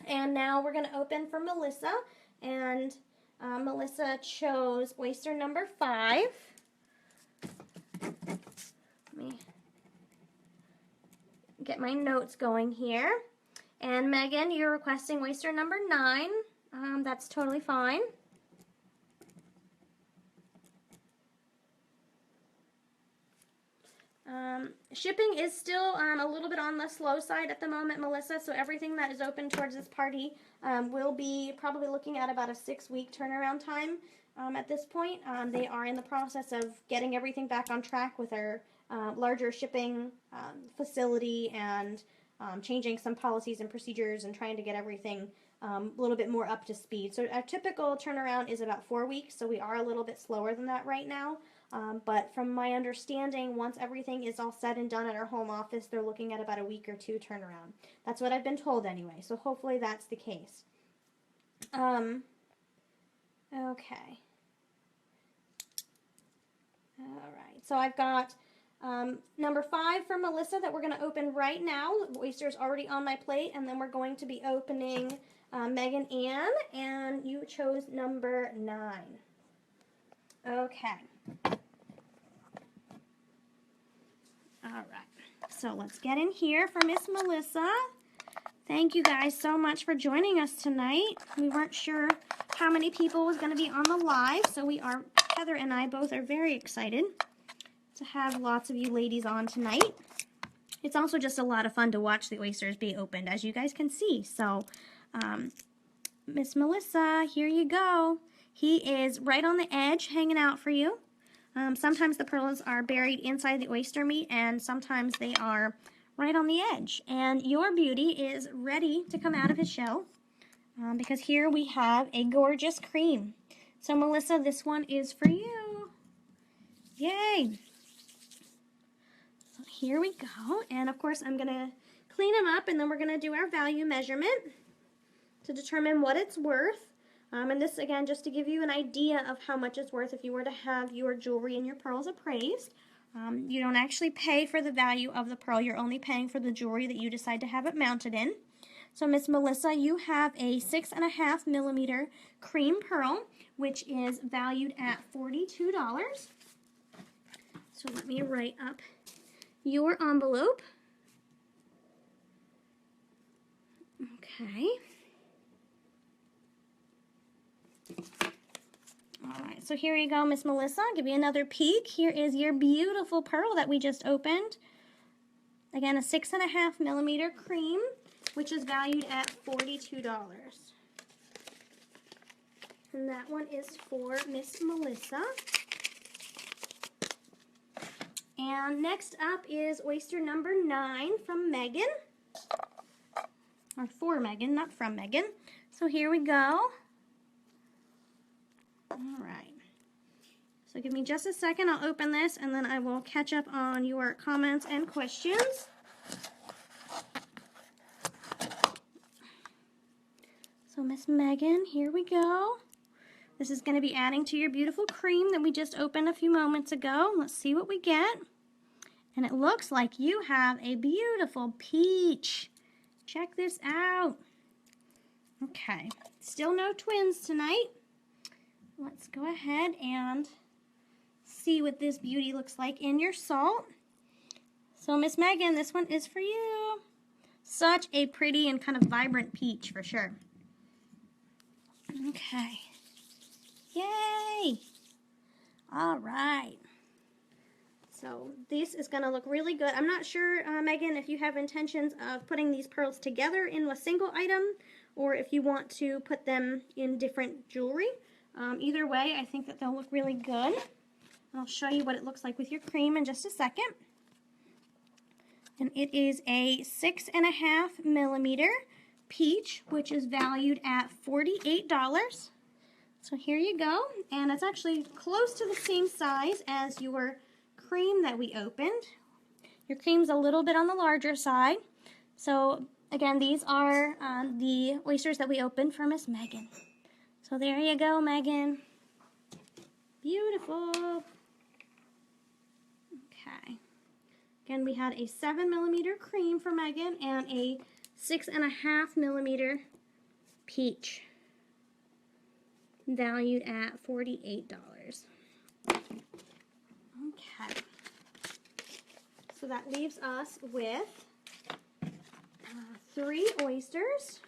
And now we're going to open for Melissa. And Melissa chose oyster number 5. Let me get my notes going here. And Megan, you're requesting oyster number 9. That's totally fine. Shipping is still a little bit on the slow side at the moment, Melissa, so everything that is open towards this party will be probably looking at about a 6-week turnaround time at this point. They are in the process of getting everything back on track with our larger shipping facility and changing some policies and procedures and trying to get everything a little bit more up to speed. So our typical turnaround is about 4 weeks, so we are a little bit slower than that right now. But from my understanding, once everything is all said and done at our home office, they're looking at about a week or 2 turnaround. That's what I've been told anyway, so hopefully that's the case. Okay. All right, so I've got number 5 for Melissa that we're going to open right now. The oyster's already on my plate, and then we're going to be opening Megan Ann, and you chose number 9. Okay. All right, so let's get in here for Miss Melissa. Thank you guys so much for joining us tonight. We weren't sure how many people was going to be on the live, so Heather and I both are very excited to have lots of you ladies on tonight. It's also just a lot of fun to watch the oysters be opened, as you guys can see. So, Miss Melissa, here you go. He is right on the edge, hanging out for you. Sometimes the pearls are buried inside the oyster meat, and sometimes they are right on the edge. And your beauty is ready to come out of his shell, because here we have a gorgeous cream. So Melissa, this one is for you. Yay! So here we go. And of course, I'm going to clean them up, and then we're going to do our value measurement to determine what it's worth. And this, again, just to give you an idea of how much it's worth if you were to have your jewelry and your pearls appraised. You don't actually pay for the value of the pearl. You're only paying for the jewelry that you decide to have it mounted in. So, Miss Melissa, you have a 6.5 millimeter cream pearl, which is valued at $42. So let me write up your envelope. Okay. All right, so here you go, Miss Melissa. I'll give you another peek. Here is your beautiful pearl that we just opened. Again, a 6.5 millimeter cream, which is valued at $42. And that one is for Miss Melissa. And next up is oyster number 9 from Megan. Or for Megan, not from Megan. So here we go. All right. So give me just a second. I'll open this, and then I will catch up on your comments and questions. So Miss Megan, here we go. This is going to be adding to your beautiful cream that we just opened a few moments ago. Let's see what we get. And it looks like you have a beautiful peach. Check this out. Okay, still no twins tonight. Let's go ahead and see what this beauty looks like in your salt. So Miss Megan, this one is for you. Such a pretty and kind of vibrant peach for sure. Okay. Yay! All right. So this is going to look really good. I'm not sure, Megan, if you have intentions of putting these pearls together in a single item, or if you want to put them in different jewelry. Either way, I think that they'll look really good. I'll show you what it looks like with your cream in just a second. And it is a 6.5 millimeter peach, which is valued at $48. So here you go, and it's actually close to the same size as your cream that we opened. Your cream's a little bit on the larger side. So again, these are the oysters that we opened for Miss Megan. So there you go, Megan. Beautiful. Okay. Again, we had a 7 millimeter cream for Megan and a 6.5 millimeter peach, valued at $48. Okay. So that leaves us with 3 oysters,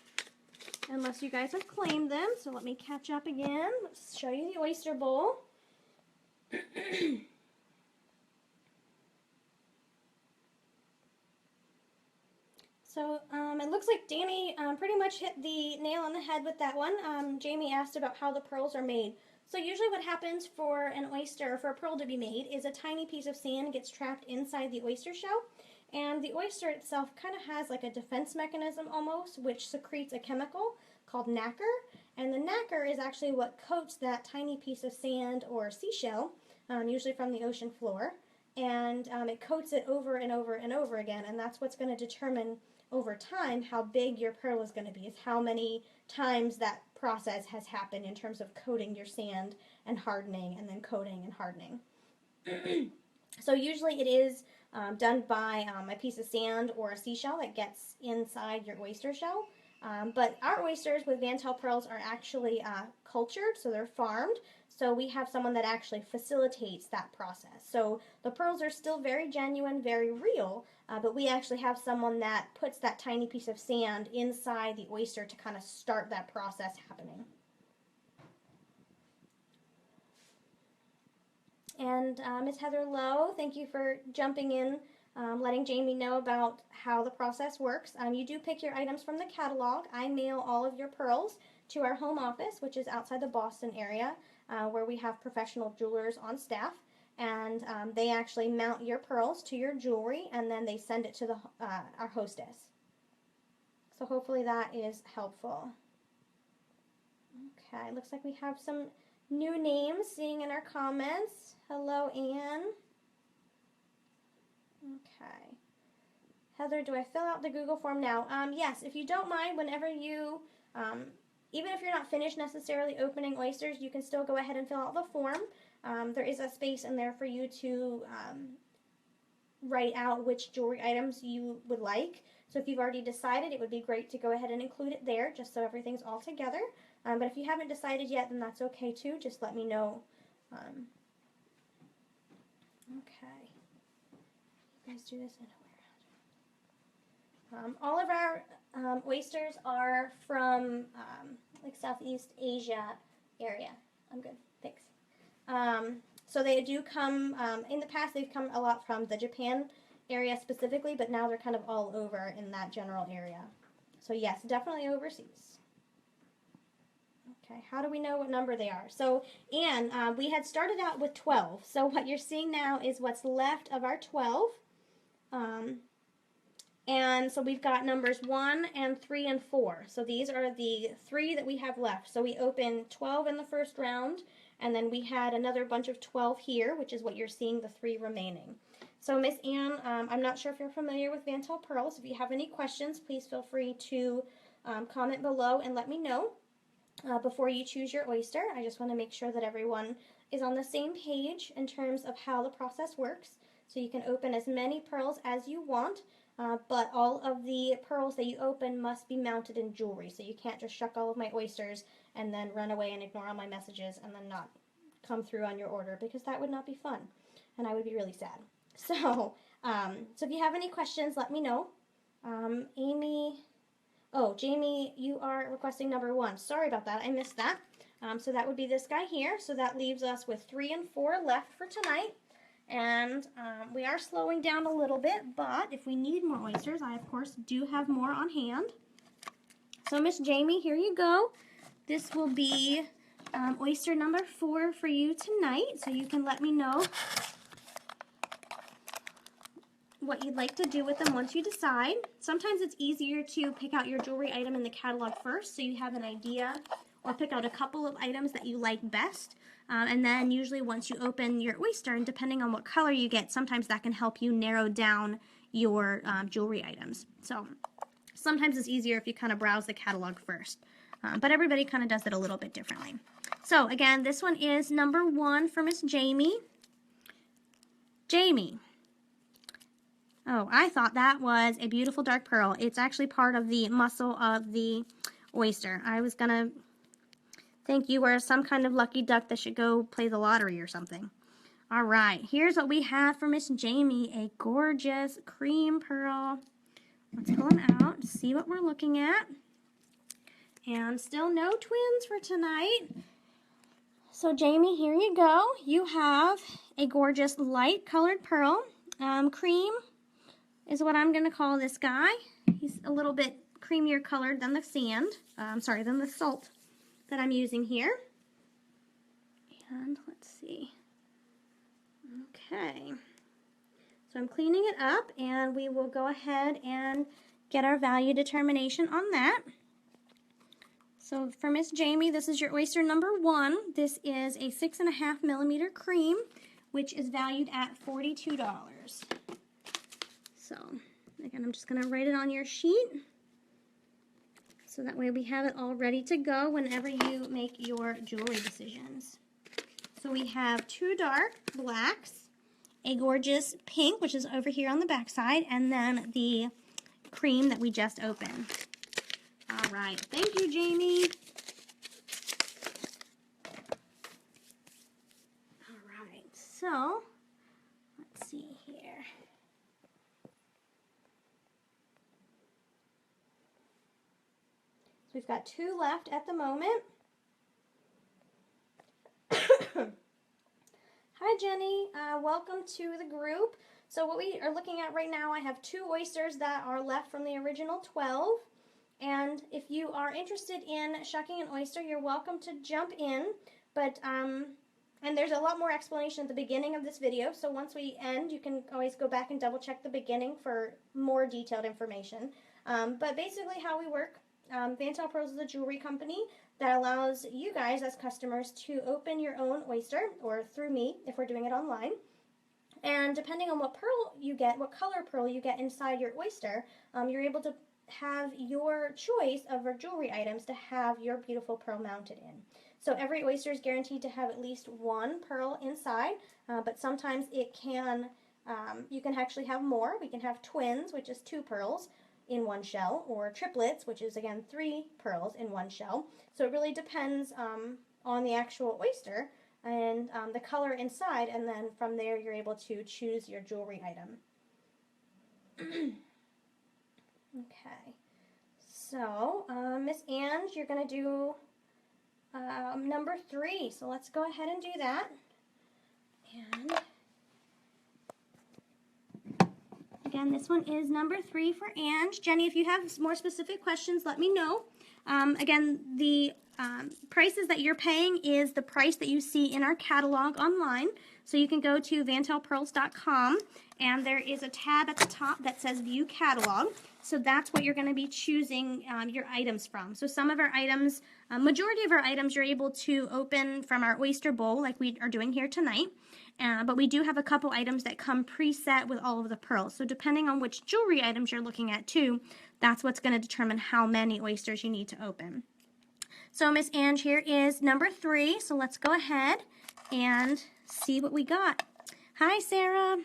unless you guys have claimed them. So let me catch up again. Let's show you the oyster bowl. So it looks like Danny pretty much hit the nail on the head with that one. Jamie asked about how the pearls are made. So usually what happens for an oyster, for a pearl to be made, is a tiny piece of sand gets trapped inside the oyster shell. And the oyster itself kind of has like a defense mechanism almost, which secretes a chemical called nacre. And the nacre is actually what coats that tiny piece of sand or seashell, usually from the ocean floor. And it coats it over and over and over again. And that's what's going to determine over time how big your pearl is going to be, is how many times that process has happened in terms of coating your sand and hardening and then coating and hardening. So usually it is done by a piece of sand or a seashell that gets inside your oyster shell. But our oysters with Vantel Pearls are actually cultured, so they're farmed. So we have someone that actually facilitates that process. So the pearls are still very genuine, very real, but we actually have someone that puts that tiny piece of sand inside the oyster to kind of start that process happening. And Ms. Heather Lowe, thank you for jumping in, letting Jamie know about how the process works. You do pick your items from the catalog. I mail all of your pearls to our home office, which is outside the Boston area, where we have professional jewelers on staff. And they actually mount your pearls to your jewelry, and then they send it to our hostess. So hopefully that is helpful. Okay, looks like we have some new names seeing in our comments. Hello, Anne. Okay. Heather, do I fill out the Google form now? Yes, if you don't mind, whenever you, even if you're not finished necessarily opening oysters, you can still go ahead and fill out the form. There is a space in there for you to write out which jewelry items you would like. So if you've already decided, it would be great to go ahead and include it there, just so everything's all together. But if you haven't decided yet, then that's okay too. Just let me know. Okay. You guys do this in a way around. All of our oysters are from like Southeast Asia area. I'm good. Thanks. So they do come, in the past they've come a lot from the Japan area specifically, but now they're kind of all over in that general area. So yes, definitely overseas. Okay, how do we know what number they are? So, Anne, we had started out with 12. So what you're seeing now is what's left of our 12. And so we've got numbers 1 and 3 and 4. So these are the 3 that we have left. So we opened 12 in the first round, and then we had another bunch of 12 here, which is what you're seeing, the 3 remaining. So Miss Anne, I'm not sure if you're familiar with Vantel Pearls. If you have any questions, please feel free to comment below and let me know before you choose your oyster. I just want to make sure that everyone is on the same page in terms of how the process works. So you can open as many pearls as you want, but all of the pearls that you open must be mounted in jewelry. So you can't just shuck all of my oysters and then run away and ignore all my messages and then not come through on your order, because that would not be fun and I would be really sad. So, so if you have any questions, let me know. Jamie, you are requesting number 1. Sorry about that. I missed that. So that would be this guy here. So that leaves us with 3 and 4 left for tonight. And we are slowing down a little bit, but if we need more oysters, I, of course, do have more on hand. So, Miss Jamie, here you go. This will be oyster number 4 for you tonight. So you can let me know what you'd like to do with them once you decide. Sometimes it's easier to pick out your jewelry item in the catalog first so you have an idea, or pick out a couple of items that you like best. And then usually once you open your oyster, and depending on what color you get, sometimes that can help you narrow down your jewelry items. So sometimes it's easier if you kind of browse the catalog first. But everybody kind of does it a little bit differently. So again, this one is number 1 for Miss Jamie. Jamie. Oh, I thought that was a beautiful dark pearl. It's actually part of the muscle of the oyster. I was going to think you were some kind of lucky duck that should go play the lottery or something. All right, here's what we have for Miss Jamie, a gorgeous cream pearl. Let's pull them out, see what we're looking at. And still no twins for tonight. So Jamie, here you go. You have a gorgeous light colored pearl. Cream is what I'm going to call this guy. He's a little bit creamier colored than the than the salt that I'm using here. And let's see. Okay. So I'm cleaning it up, and we will go ahead and get our value determination on that. So for Miss Jamie, this is your oyster number 1. This is a 6.5 millimeter cream, which is valued at $42. So again, I'm just going to write it on your sheet, so that way we have it all ready to go whenever you make your jewelry decisions. So we have 2 dark blacks, a gorgeous pink, which is over here on the back side, and then the cream that we just opened. All right, thank you, Jamie. All right, so let's see here. So we've got 2 left at the moment. Hi, Jenny. Welcome to the group. So what we are looking at right now, I have 2 oysters that are left from the original 12. And if you are interested in shucking an oyster, you're welcome to jump in. But and there's a lot more explanation at the beginning of this video. So once we end, you can always go back and double check the beginning for more detailed information. But basically how we work, Vantel Pearls is a jewelry company that allows you guys as customers to open your own oyster, or through me if we're doing it online. And depending on what pearl you get, what color pearl you get inside your oyster, you're able to have your choice of our jewelry items to have your beautiful pearl mounted in. So every oyster is guaranteed to have at least 1 pearl inside, but sometimes it can, you can actually have more. We can have twins, which is 2 pearls in 1 shell, or triplets, which is again 3 pearls in 1 shell. So it really depends on the actual oyster and the color inside, and then from there you're able to choose your jewelry item. Okay, so Miss Ange, you're going to do number 3, so let's go ahead and do that. And again, this one is number 3 for Ange. Jenny, if you have more specific questions, let me know. Again, the prices that you're paying is the price that you see in our catalog online. So you can go to vantelpearls.com, and there is a tab at the top that says View Catalog. So that's what you're going to be choosing your items from. So some of our items, majority of our items you're able to open from our oyster bowl like we are doing here tonight. But we do have a couple items that come preset with all of the pearls. So depending on which jewelry items you're looking at too, that's what's going to determine how many oysters you need to open. So Miss Ange, here is number 3. So let's go ahead and see what we got. Hi, Sarah.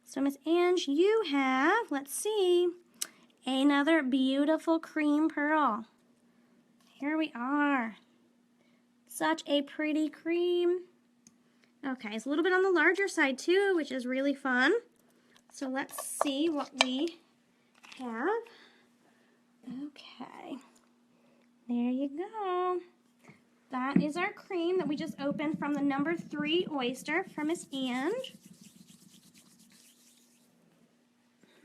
So Miss Ange, you have, let's see, another beautiful cream pearl. Here we are. Such a pretty cream. Okay, it's a little bit on the larger side too, which is really fun. So let's see what we have. Okay, there you go. That is our cream that we just opened from the number 3 oyster from Miss Ange.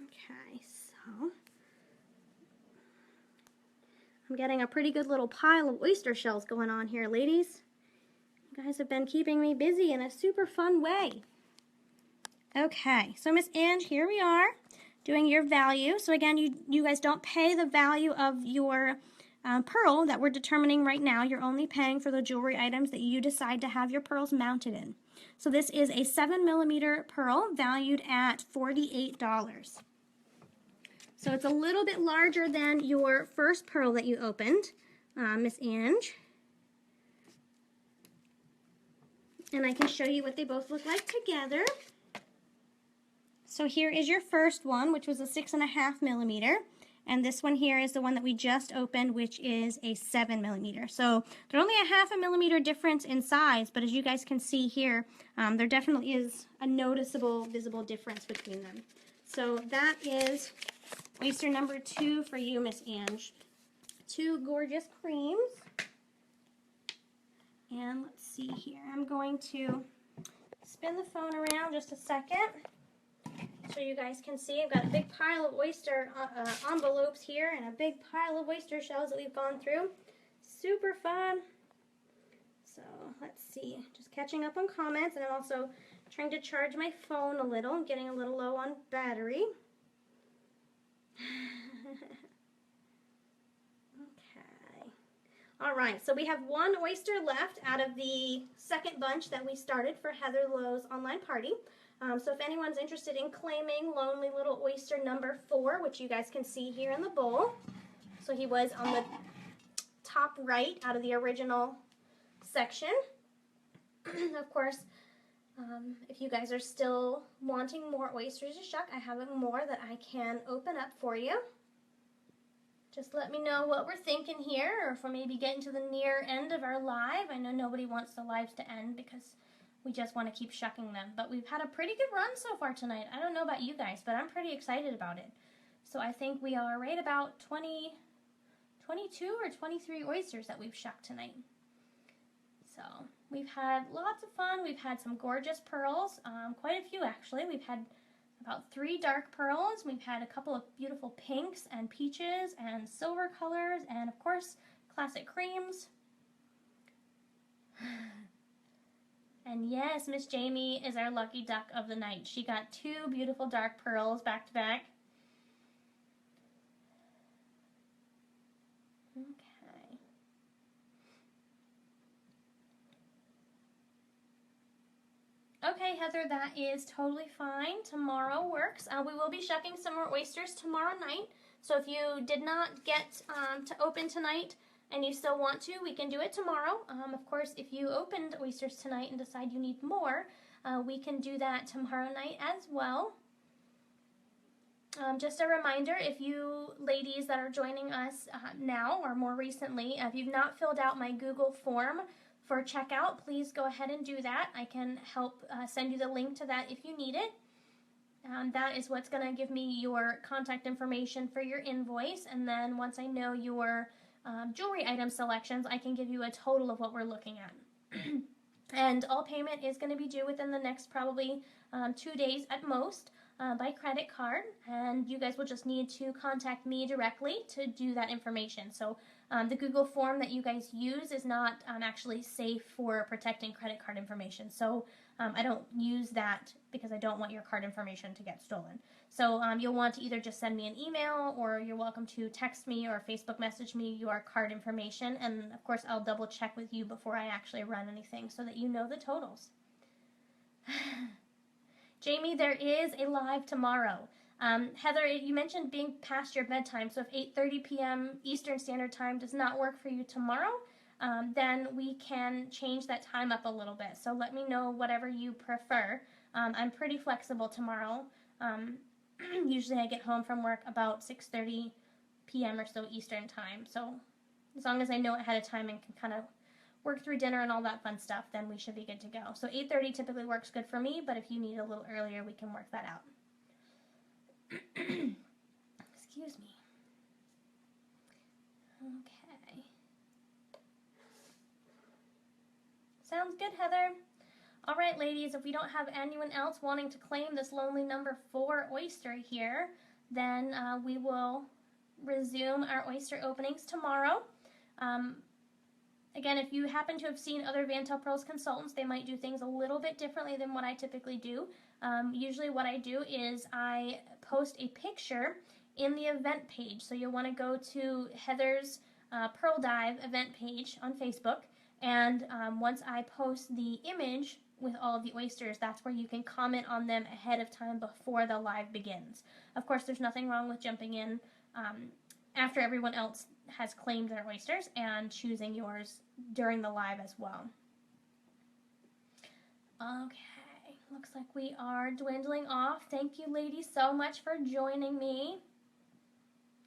Okay, so I'm getting a pretty good little pile of oyster shells going on here, ladies. You guys have been keeping me busy in a super fun way. Okay, so Miss Ange, here we are doing your value. So again, you guys don't pay the value of your pearl that we're determining right now. You're only paying for the jewelry items that you decide to have your pearls mounted in. So this is a 7mm pearl valued at $48. So it's a little bit larger than your first pearl that you opened, Miss Ange. And I can show you what they both look like together. So here is your first one, which was a 6.5mm. And this one here is the one that we just opened, which is a 7mm. So they're only a 0.5 mm difference in size, but as you guys can see here, there definitely is a noticeable, visible difference between them. So that is oyster number 2 for you, Miss Ange. 2 gorgeous creams. And let's see here. I'm going to spin the phone around just a second so you guys can see. I've got a big pile of oyster envelopes here and a big pile of oyster shells that we've gone through. Super fun. So let's see. Just catching up on comments, and I'm also trying to charge my phone a little. I'm getting a little low on battery. All right, so we have 1 oyster left out of the second bunch that we started for Heather Lowe's online party. So if anyone's interested in claiming Lonely Little Oyster number 4, which you guys can see here in the bowl. So he was on the top right out of the original section. Of course, if you guys are still wanting more oysters to shuck, I have more that I can open up for you. Just let me know what we're thinking here, or if we're maybe getting to the near end of our live. I know nobody wants the lives to end because we just want to keep shucking them. But we've had a pretty good run so far tonight. I don't know about you guys, but I'm pretty excited about it. So I think we are right about 22 or 23 oysters that we've shucked tonight. So we've had lots of fun. We've had some gorgeous pearls, quite a few actually. We've had about 3 dark pearls. We've had a couple of beautiful pinks and peaches and silver colors, and of course classic creams. And yes, Miss Jamie is our lucky duck of the night. She got 2 beautiful dark pearls back to back. Okay. Okay, Heather, that is totally fine. Tomorrow works. We will be shucking some more oysters tomorrow night. So if you did not get to open tonight and you still want to, we can do it tomorrow. Of course, if you opened oysters tonight and decide you need more, we can do that tomorrow night as well. Just a reminder, if you ladies that are joining us now or more recently, if you've not filled out my Google form for checkout, please go ahead and do that. I can help send you the link to that if you need it. That is what's going to give me your contact information for your invoice, and then once I know your jewelry item selections, I can give you a total of what we're looking at. And all payment is going to be due within the next probably 2 days at most by credit card, and you guys will just need to contact me directly to do that information. So the Google form that you guys use is not actually safe for protecting credit card information. So I don't use that because I don't want your card information to get stolen. So you'll want to either just send me an email, or you're welcome to text me or Facebook message me your card information. And of course, I'll double check with you before I actually run anything so that you know the totals. Jamie, there is a live tomorrow. Heather, you mentioned being past your bedtime, so if 8:30 p.m. Eastern Standard Time does not work for you tomorrow, then we can change that time up a little bit. So let me know whatever you prefer. I'm pretty flexible tomorrow. Usually I get home from work about 6:30 p.m. or so Eastern Time. So as long as I know ahead of time and can kind of work through dinner and all that fun stuff, then we should be good to go. So 8:30 typically works good for me, but if you need a little earlier, we can work that out. Excuse me. Okay. Sounds good, Heather. All right, ladies, if we don't have anyone else wanting to claim this lonely number 4 oyster here, then we will resume our oyster openings tomorrow. Again, if you happen to have seen other Vantel Pearls consultants, they might do things a little bit differently than what I typically do. Usually what I do is I post a picture in the event page. So you'll want to go to Heather's Pearl Dive event page on Facebook, and once I post the image with all of the oysters, that's where you can comment on them ahead of time before the live begins. Of course, there's nothing wrong with jumping in after everyone else has claimed their oysters and choosing yours during the live as well. Okay, looks like we are dwindling off. Thank you, ladies, so much for joining me,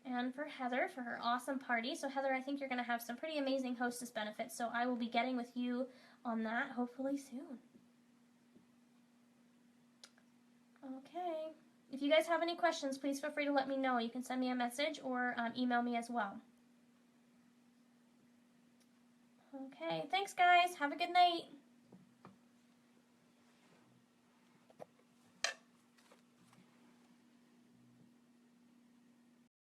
and for Heather for her awesome party. So Heather, I think you're going to have some pretty amazing hostess benefits, so I will be getting with you on that hopefully soon. Okay. If you guys have any questions, please feel free to let me know. You can send me a message or email me as well. Okay, thanks guys. Have a good night.